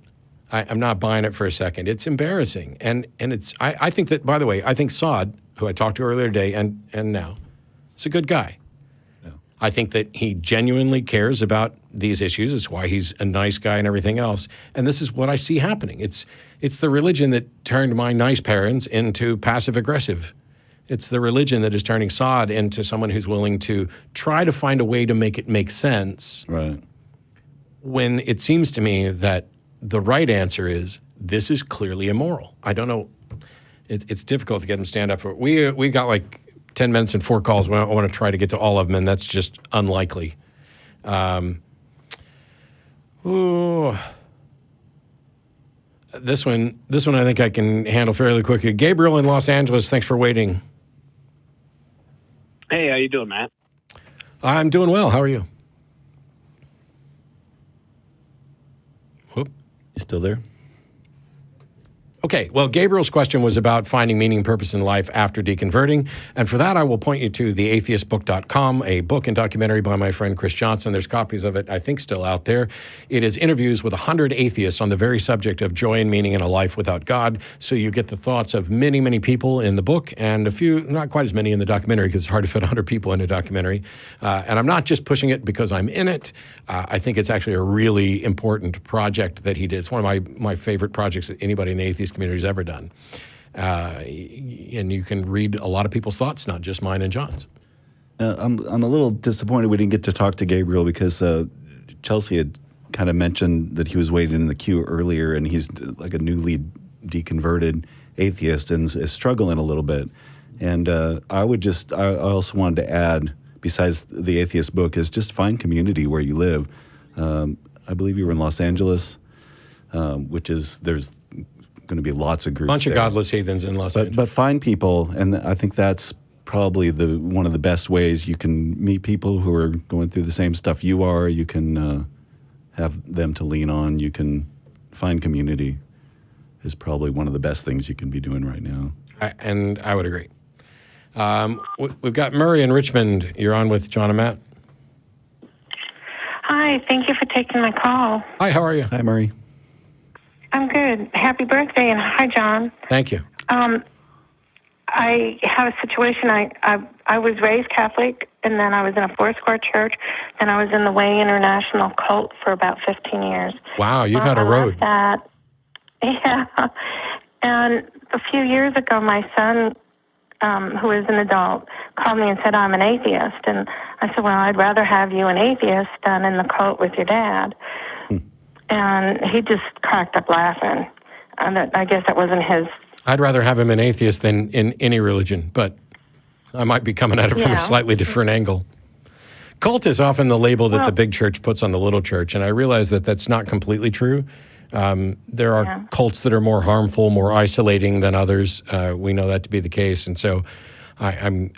Speaker 2: I'm not buying it for a second. It's embarrassing. And it's I think that, by the way, I think Saad, who I talked to earlier today and now, is a good guy. I think that he genuinely cares about these issues. It's why he's a nice guy and everything else. And this is what I see happening. It's the religion that turned my nice parents into passive-aggressive. It's the religion that is turning Saad into someone who's willing to try to find a way to make it make sense.
Speaker 1: Right.
Speaker 2: When it seems to me that the right answer is, this is clearly immoral. I don't know. It's difficult to get them to stand up for it. We got like 10 minutes and 4 calls. I want to try to get to all of them, and that's just unlikely. This one I think I can handle fairly quickly. Gabriel in Los Angeles, thanks for waiting.
Speaker 6: Hey, how you doing, Matt?
Speaker 2: I'm doing well. How are you? Whoop.
Speaker 1: You still there?
Speaker 2: Okay, well, Gabriel's question was about finding meaning and purpose in life after deconverting. And for that, I will point you to theatheistbook.com, a book and documentary by my friend Chris Johnson. There's copies of it, I think, still out there. It is interviews with 100 atheists on the very subject of joy and meaning in a life without God. So you get the thoughts of many, many people in the book and a few, not quite as many in the documentary, because it's hard to fit 100 people in a documentary. And I'm not just pushing it because I'm in it. I think it's actually a really important project that he did. It's one of my favorite projects that anybody in the atheist community has ever done. And you can read a lot of people's thoughts, not just mine and John's.
Speaker 1: I'm a little disappointed we didn't get to talk to Gabriel because Chelsea had kind of mentioned that he was waiting in the queue earlier, and he's like a newly deconverted atheist and is struggling a little bit. And I also wanted to add, besides the atheist book, is just find community where you live. I believe you were in Los Angeles, there's going to be lots of groups.
Speaker 2: Bunch
Speaker 1: there.
Speaker 2: of godless heathens in Los Angeles.
Speaker 1: But find people, and I think that's probably one of the best ways you can meet people who are going through the same stuff you are. You can have them to lean on. You can find community is probably one of the best things you can be doing right now.
Speaker 2: And I would agree. We've got Murri in Richmond. You're on with John and Matt.
Speaker 7: Hi, thank you for taking my call.
Speaker 2: Hi, how are you?
Speaker 1: Hi, Murri.
Speaker 7: I'm good. Happy birthday, and hi, John.
Speaker 2: Thank you.
Speaker 7: I have a situation. I was raised Catholic, and then I was in a Foursquare church. Then I was in the Way International cult for about 15 years.
Speaker 2: Wow, you've had a road.
Speaker 7: Yeah. And a few years ago, my son, who is an adult, called me and said, I'm an atheist. And I said, well, I'd rather have you an atheist than in the cult with your dad. And he just cracked up laughing. And I guess that wasn't his.
Speaker 2: I'd rather have him an atheist than in any religion, but I might be coming at it from a slightly different angle. Cult is often the label that the big church puts on the little church, and I realize that that's not completely true. There are cults that are more harmful, more isolating than others. We know that to be the case, and so I'm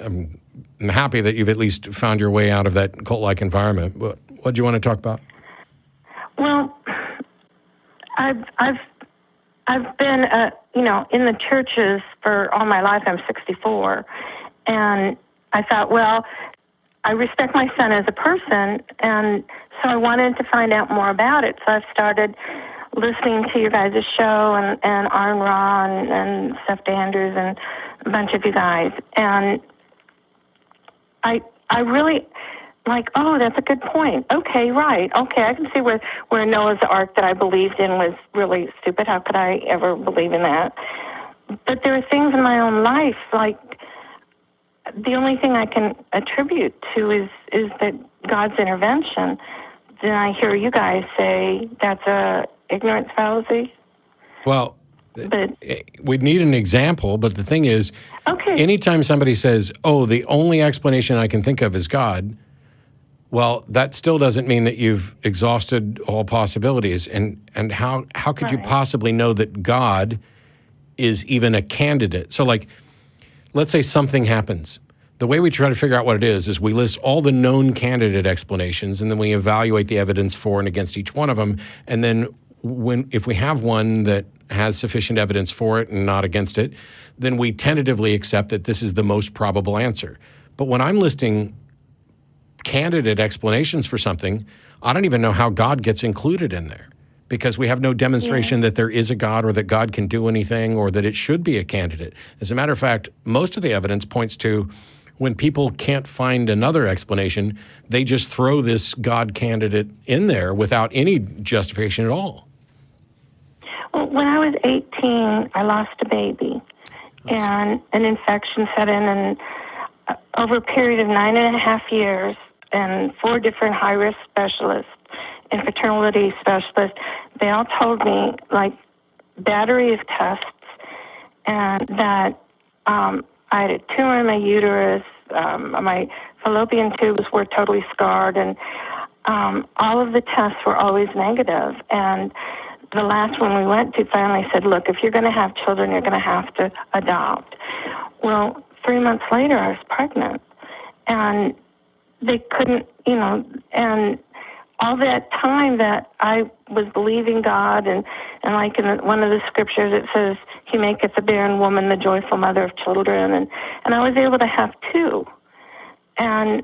Speaker 2: happy that you've at least found your way out of that cult-like environment. What do you want to talk about?
Speaker 7: Well, I've been in the churches for all my life. I'm 64, and I thought, well, I respect my son as a person, and so I wanted to find out more about it. So I've started listening to you guys' show and Arn Ra and Seth Andrews and a bunch of you guys, and I really like, oh, that's a good point. Okay, right. Okay, I can see where Noah's Ark that I believed in was really stupid. How could I ever believe in that? But there are things in my own life, like the only thing I can attribute to is that God's intervention. then I hear you guys say that's a ignorance fallacy.
Speaker 2: Well,
Speaker 7: But
Speaker 2: we'd need an example, but the thing is,
Speaker 7: okay,
Speaker 2: anytime somebody says, oh, the only explanation I can think of is God, well, that still doesn't mean that you've exhausted all possibilities. And how could you
Speaker 7: Right.
Speaker 2: possibly know that God is even a candidate? So, like, let's say something happens. The way we try to figure out what it is we list all the known candidate explanations, and then we evaluate the evidence for and against each one of them. And then if we have one that has sufficient evidence for it and not against it, then we tentatively accept that this is the most probable answer. But when I'm listing candidate explanations for something, I don't even know how God gets included in there, because we have no demonstration that there is a God or that God can do anything or that it should be a candidate. As a matter of fact, most of the evidence points to when people can't find another explanation, they just throw this God candidate in there without any justification at all.
Speaker 7: well, when I was 18, I lost a baby, and an infection set in, and over a period of 9.5 years, and 4 different high-risk specialists and fertility specialists, they all told me, like, battery of tests, and that I had a tumor in my uterus, my fallopian tubes were totally scarred, and all of the tests were always negative. And the last one we went to finally said, look, if you're going to have children, you're going to have to adopt. Well, 3 months later, I was pregnant, and they couldn't, and all that time that I was believing God, and like in one of the scriptures, it says, he maketh the barren woman the joyful mother of children, and I was able to have 2. And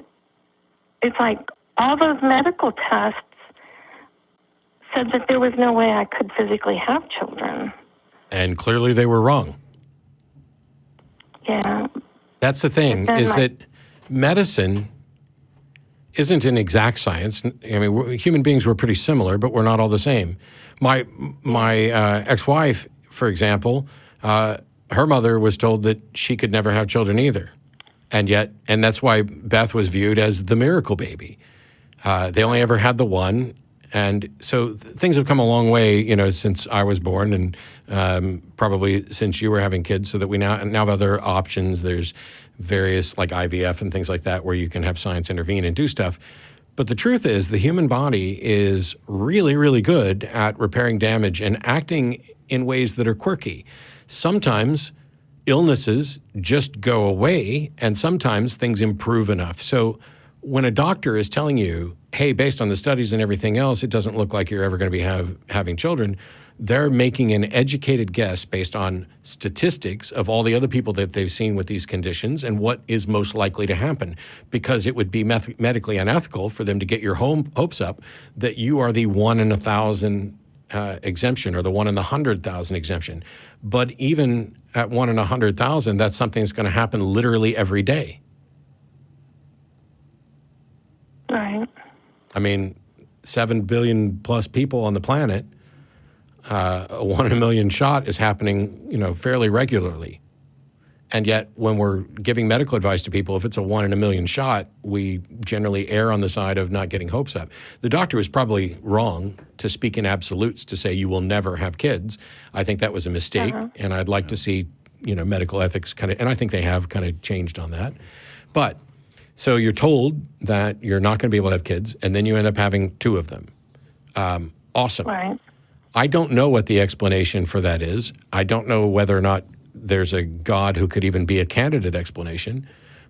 Speaker 7: it's like all those medical tests said that there was no way I could physically have children.
Speaker 2: And clearly they were wrong.
Speaker 7: Yeah.
Speaker 2: That's the thing, is that medicine isn't an exact science. I mean, human beings were pretty similar, but we're not all the same. My ex-wife, for example, her mother was told that she could never have children either. And that's why Beth was viewed as the miracle baby. They only ever had the one. And so things have come a long way, since I was born, and probably since you were having kids, so that we now have other options. There's various, like IVF and things like that, where you can have science intervene and do stuff. But the truth is, the human body is really, really good at repairing damage and acting in ways that are quirky. Sometimes illnesses just go away, and sometimes things improve enough. So when a doctor is telling you, hey, based on the studies and everything else, it doesn't look like you're ever going to be having children, they're making an educated guess based on statistics of all the other people that they've seen with these conditions and what is most likely to happen, because it would be medically unethical for them to get your hopes up that you are the 1 in 1,000 exemption or the 1 in 100,000 exemption. But even at 1 in 100,000, that's something that's going to happen literally every day.
Speaker 7: Right.
Speaker 2: I mean, 7 billion plus people on the planet, a 1 in a million shot is happening, fairly regularly. And yet, when we're giving medical advice to people, if it's a 1 in a million shot, we generally err on the side of not getting hopes up. The doctor was probably wrong to speak in absolutes to say you will never have kids. I think that was a mistake, and I'd like to see, medical ethics and I think they have kind of changed on that. But so you're told that you're not going to be able to have kids, and then you end up having 2 of them. Awesome.
Speaker 7: Right.
Speaker 2: I don't know what the explanation for that is. I don't know whether or not there's a God who could even be a candidate explanation,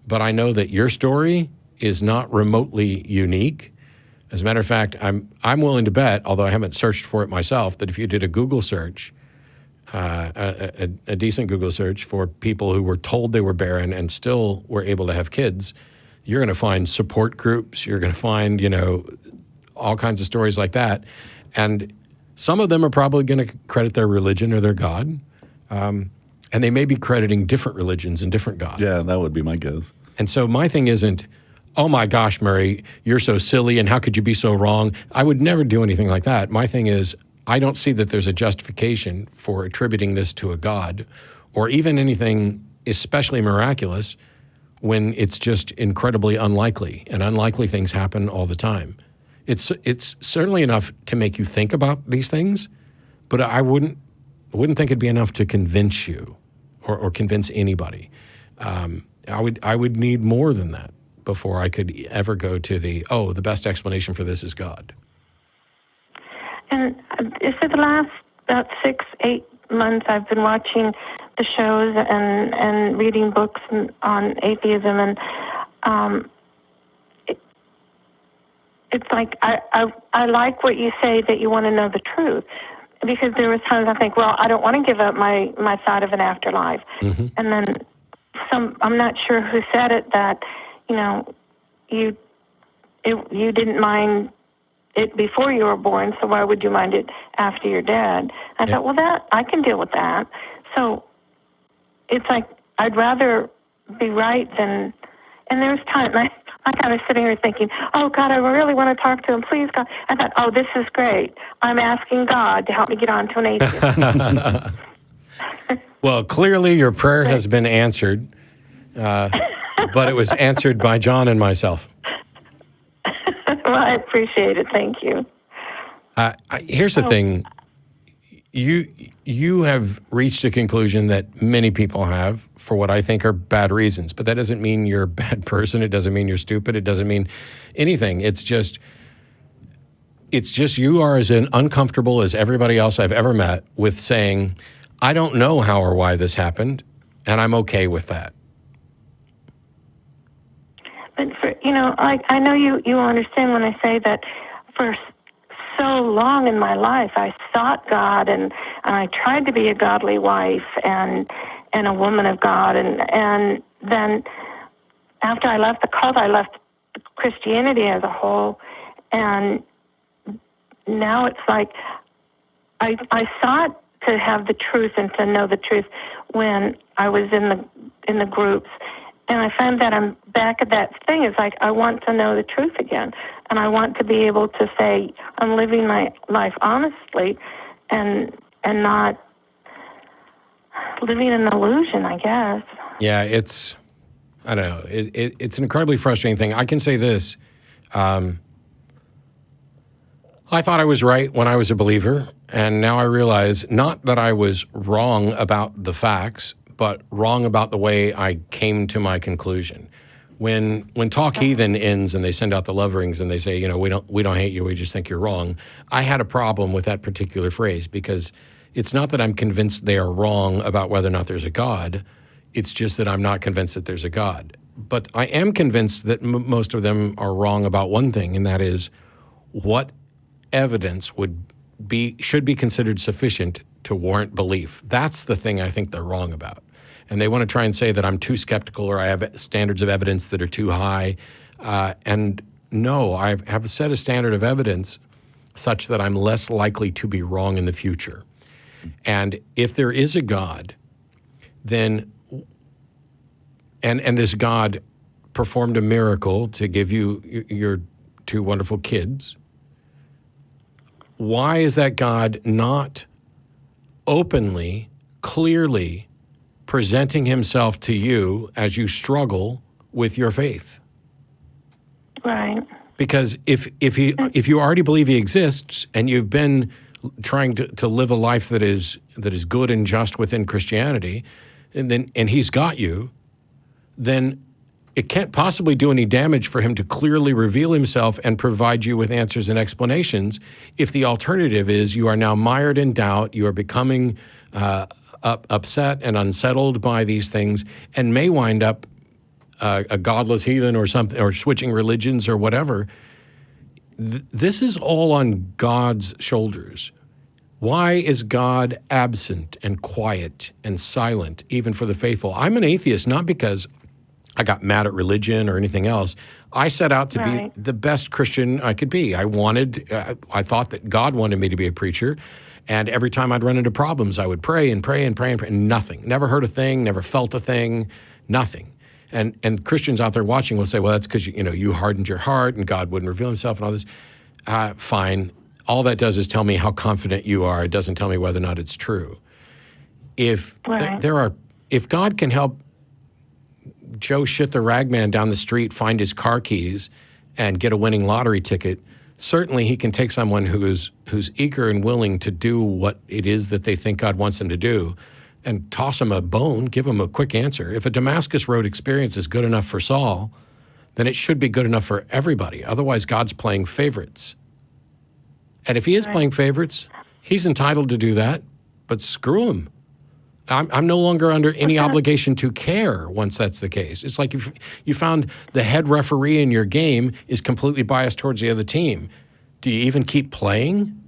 Speaker 2: but I know that your story is not remotely unique. As a matter of fact, I'm willing to bet, although I haven't searched for it myself, that if you did a Google search, a decent Google search for people who were told they were barren and still were able to have kids, you're going to find support groups. You're going to find, all kinds of stories like that. And some of them are probably going to credit their religion or their God. And they may be crediting different religions and different gods.
Speaker 1: Yeah, that would be my guess.
Speaker 2: And so my thing isn't, oh my gosh, Murri, you're so silly and how could you be so wrong? I would never do anything like that. My thing is, I don't see that there's a justification for attributing this to a God or even anything especially miraculous when it's just incredibly unlikely, and unlikely things happen all the time. It's certainly enough to make you think about these things, but I wouldn't think it'd be enough to convince you or convince anybody. I would need more than that before I could ever go to the best explanation for this is God.
Speaker 7: And for the last about 6-8 months, I've been watching the shows and reading books on atheism, and it's like I like what you say, that you want to know the truth, because there was times I think, well, I don't want to give up my thought of an afterlife, and then I'm not sure who said it, that you didn't mind it before you were born, so why would you mind it after you're dead? I thought, well, that I can deal with that. So it's like I'd rather be right than. And there's time I kind of sitting here thinking, oh God, I really want to talk to him, please God. I thought, oh, this is great. I'm asking God to help me get on to an atheist.
Speaker 2: Well, clearly your prayer has been answered, but it was answered by John and myself.
Speaker 7: Well, I appreciate it. Thank you.
Speaker 2: Here's the thing. You have reached a conclusion that many people have for what I think are bad reasons, but that doesn't mean you're a bad person. It doesn't mean you're stupid. It doesn't mean anything. It's just you are as uncomfortable as everybody else I've ever met with saying, I don't know how or why this happened, and I'm okay with that.
Speaker 7: But I know you understand when I say that for so long in my life I sought God and I tried to be a godly wife and a woman of God, and then after I left the cult, I left Christianity as a whole, and now it's like I sought to have the truth and to know the truth when I was in the groups. And I found that I'm back at that thing. It's like I want to know the truth again. And I want to be able to say I'm living my life honestly and not living in an illusion, I guess.
Speaker 2: Yeah, I don't know. It's an incredibly frustrating thing. I can say this. I thought I was right when I was a believer, and now I realize not that I was wrong about the facts, but wrong about the way I came to my conclusion. When Talk Heathen ends and they send out the love rings and they say, we don't hate you, we just think you're wrong, I had a problem with that particular phrase, because it's not that I'm convinced they are wrong about whether or not there's a God. It's just that I'm not convinced that there's a God. But I am convinced that most of them are wrong about one thing, and that is what evidence should be considered sufficient to warrant belief. That's the thing I think they're wrong about. And they want to try and say that I'm too skeptical or I have standards of evidence that are too high. And no, I have set a standard of evidence such that I'm less likely to be wrong in the future. And if there is a God, then, and this God performed a miracle to give you your two wonderful kids, why is that God not openly, clearly presenting himself to you as you struggle with your faith?
Speaker 7: Right.
Speaker 2: Because if you already believe he exists and you've been trying to live a life that is good and just within Christianity, and he's got you, then it can't possibly do any damage for him to clearly reveal himself and provide you with answers and explanations if the alternative is you are now mired in doubt, you are becoming upset and unsettled by these things, and may wind up a godless heathen or something, or switching religions or whatever. This is all on God's shoulders. Why is God absent and quiet and silent, even for the faithful? I'm an atheist not because I got mad at religion or anything else. I set out to be the best Christian I could be. I thought that God wanted me to be a preacher. And every time I'd run into problems, I would pray and pray and pray and pray, and nothing. Never heard a thing, never felt a thing, nothing. And Christians out there watching will say, well, that's because you hardened your heart and God wouldn't reveal himself and all this. Fine. All that does is tell me how confident you are. It doesn't tell me whether or not it's true. If God can help Joe Shit the Ragman down the street find his car keys and get a winning lottery ticket certainly he can take someone who's eager and willing to do what it is that they think God wants them to do and toss them a bone, give them a quick answer. If a Damascus Road experience is good enough for Saul, then it should be good enough for everybody. Otherwise, God's playing favorites. And if he is playing favorites, he's entitled to do that, but screw him. I'm no longer under any obligation to care once that's the case. It's like if you found the head referee in your game is completely biased towards the other team. Do you even keep playing?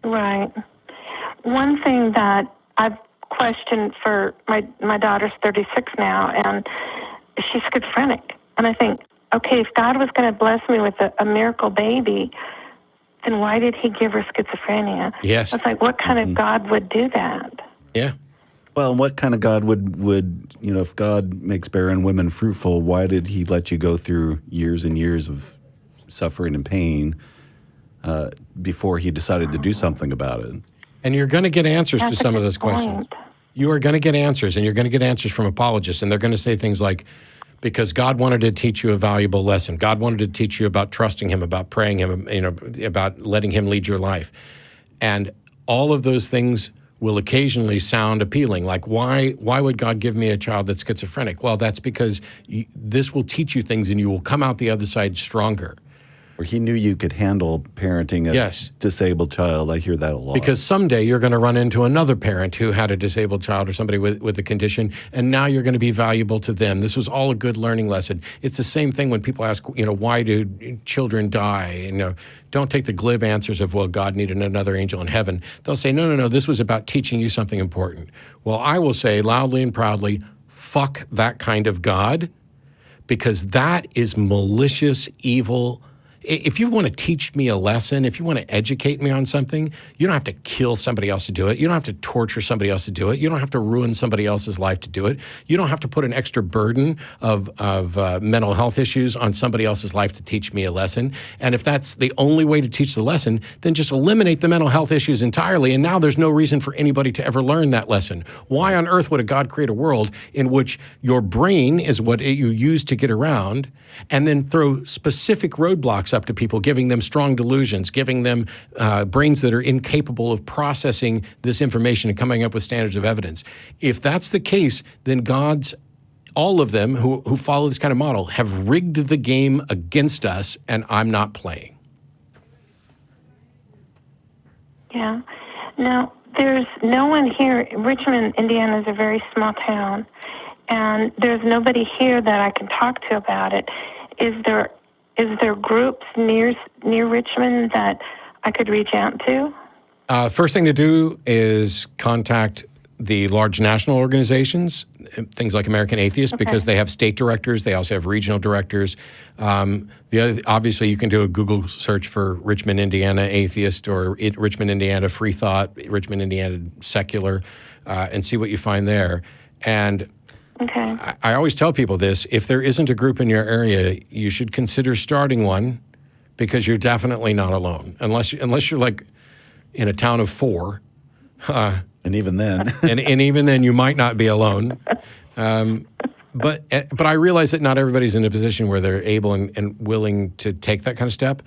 Speaker 7: Right. One thing that I've questioned for my daughter's 36 now, and she's schizophrenic. And I think, okay, if God was going to bless me with a miracle baby, then why did he give her schizophrenia?
Speaker 2: Yes.
Speaker 7: It's like, what kind of God would do that?
Speaker 2: Yeah.
Speaker 1: Well, and what kind of God would if God makes barren women fruitful, why did he let you go through years and years of suffering and pain before he decided to do something about it?
Speaker 2: And you're going to get answers to some of those questions. You are going to get answers, and you're going to get answers from apologists, and they're going to say things like, because God wanted to teach you a valuable lesson. God wanted to teach you about trusting him, about praying him, about letting him lead your life. And all of those things will occasionally sound appealing. Like, why would God give me a child that's schizophrenic? Well, that's because this will teach you things and you will come out the other side stronger.
Speaker 1: Or he knew you could handle parenting a disabled child. I hear that a lot.
Speaker 2: Because someday you're going to run into another parent who had a disabled child or somebody with a condition, and now you're going to be valuable to them. This was all a good learning lesson. It's the same thing when people ask, why do children die? Don't take the glib answers of, well, God needed another angel in heaven. They'll say, no, this was about teaching you something important. Well, I will say loudly and proudly, fuck that kind of God, because that is malicious, evil. If you want to teach me a lesson, if you want to educate me on something, you don't have to kill somebody else to do it. You don't have to torture somebody else to do it. You don't have to ruin somebody else's life to do it. You don't have to put an extra burden of mental health issues on somebody else's life to teach me a lesson. And if that's the only way to teach the lesson, then just eliminate the mental health issues entirely. And now there's no reason for anybody to ever learn that lesson. Why on earth would a God create a world in which your brain is what you use to get around, and then throw specific roadblocks up to people, giving them strong delusions, giving them brains that are incapable of processing this information and coming up with standards of evidence? If that's the case, then all of them who follow this kind of model have rigged the game against us, and I'm not playing.
Speaker 7: Yeah. Now, there's no one here. Richmond, Indiana is a very small town, and there's nobody here that I can talk to about it. Is there groups near Richmond that I could reach out to?
Speaker 2: First thing to do is contact the large national organizations, things like American Atheist, because they have state directors. They also have regional directors. Obviously, you can do a Google search for Richmond, Indiana Atheist, or Richmond, Indiana Free Thought, Richmond, Indiana Secular, and see what you find there. And I always tell people this: if there isn't a group in your area, you should consider starting one, because you're definitely not alone, unless you're like in a town of 4.
Speaker 1: And even then,
Speaker 2: and even then, you might not be alone. But I realize that not everybody's in a position where they're able and willing to take that kind of step.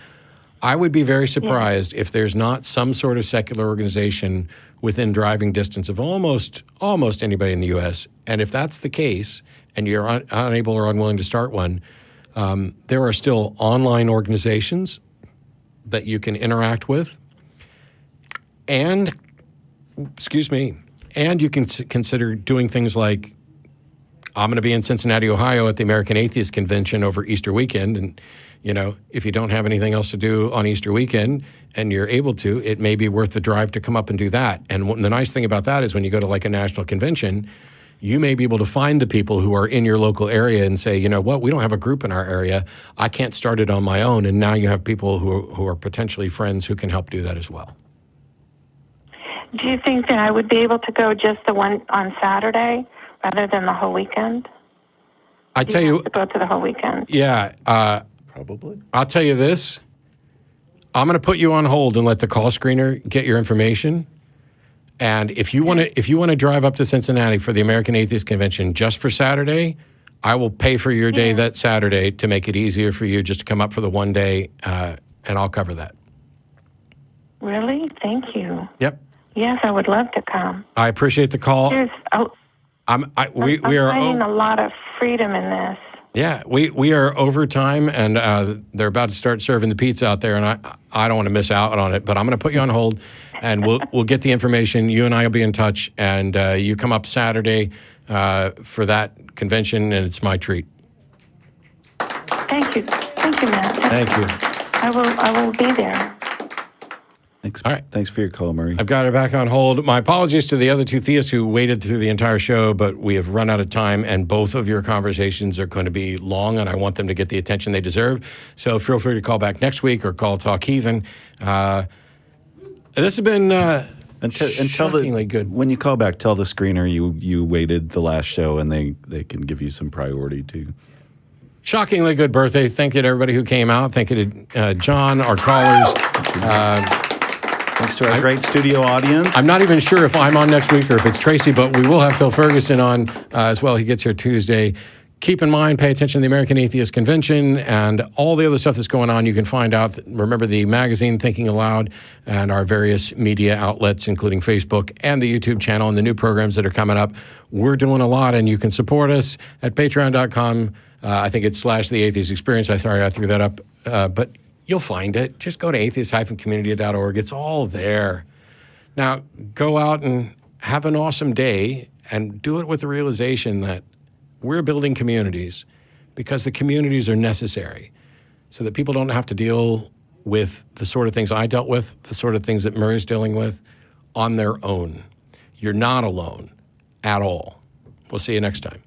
Speaker 2: I would be very surprised if there's not some sort of secular organization within driving distance of almost anybody in the U.S. And if that's the case, and you're unable or unwilling to start one, there are still online organizations that you can interact with, and you can consider doing things like, I'm going to be in Cincinnati, Ohio at the American Atheist Convention over Easter weekend. And, if you don't have anything else to do on Easter weekend and you're able to, it may be worth the drive to come up and do that. And the nice thing about that is when you go to like a national convention, you may be able to find the people who are in your local area and say, you know what, we don't have a group in our area. I can't start it on my own. And now you have people who are potentially friends who can help do that as well.
Speaker 7: Do you think that I would be able to go just the one on Saturday rather than the whole weekend?
Speaker 2: I tell you,
Speaker 7: to go to the whole weekend.
Speaker 2: Yeah,
Speaker 1: probably.
Speaker 2: I'll tell you this: I'm going to put you on hold and let the call screener get your information. And if you want to drive up to Cincinnati for the American Atheist Convention just for Saturday, I will pay for your day that Saturday to make it easier for you just to come up for the one day and I'll cover that.
Speaker 7: Really? Thank you.
Speaker 2: Yep.
Speaker 7: Yes, I would love to come.
Speaker 2: I appreciate the call.
Speaker 7: We are
Speaker 2: finding
Speaker 7: a lot of freedom in this.
Speaker 2: Yeah, we are over time, and they're about to start serving the pizza out there, and I don't want to miss out on it. But I'm going to put you on hold, and we'll get the information. You and I will be in touch, and you come up Saturday for that convention, and it's my treat.
Speaker 7: Thank you, Matt.
Speaker 2: Thank you.
Speaker 7: I will be there.
Speaker 1: Thanks.
Speaker 2: All right.
Speaker 1: Thanks for your call, Murri.
Speaker 2: I've got it back on hold. My apologies to the other two theists who waited through the entire show, but we have run out of time, and both of your conversations are going to be long, and I want them to get the attention they deserve. So feel free to call back next week or call Talk Heathen. This has been shockingly good.
Speaker 1: When you call back, tell the screener you waited the last show, and they can give you some priority too.
Speaker 2: Shockingly good birthday. Thank you to everybody who came out. Thank you to John, our callers.
Speaker 1: Thanks to our great studio audience.
Speaker 2: I'm not even sure if I'm on next week or if it's Tracy, but we will have Phil Ferguson on as well. He gets here Tuesday. Keep in mind, pay attention to the American Atheist Convention and all the other stuff that's going on. You can find out, remember the magazine Thinking Aloud and our various media outlets, including Facebook and the YouTube channel and the new programs that are coming up. We're doing a lot, and you can support us at patreon.com. I think it's /the Atheist Experience. Sorry, I threw that up. But you'll find it. Just go to atheist-community.org. It's all there. Now, go out and have an awesome day and do it with the realization that we're building communities because the communities are necessary so that people don't have to deal with the sort of things I dealt with, the sort of things that Murri's dealing with on their own. You're not alone at all. We'll see you next time.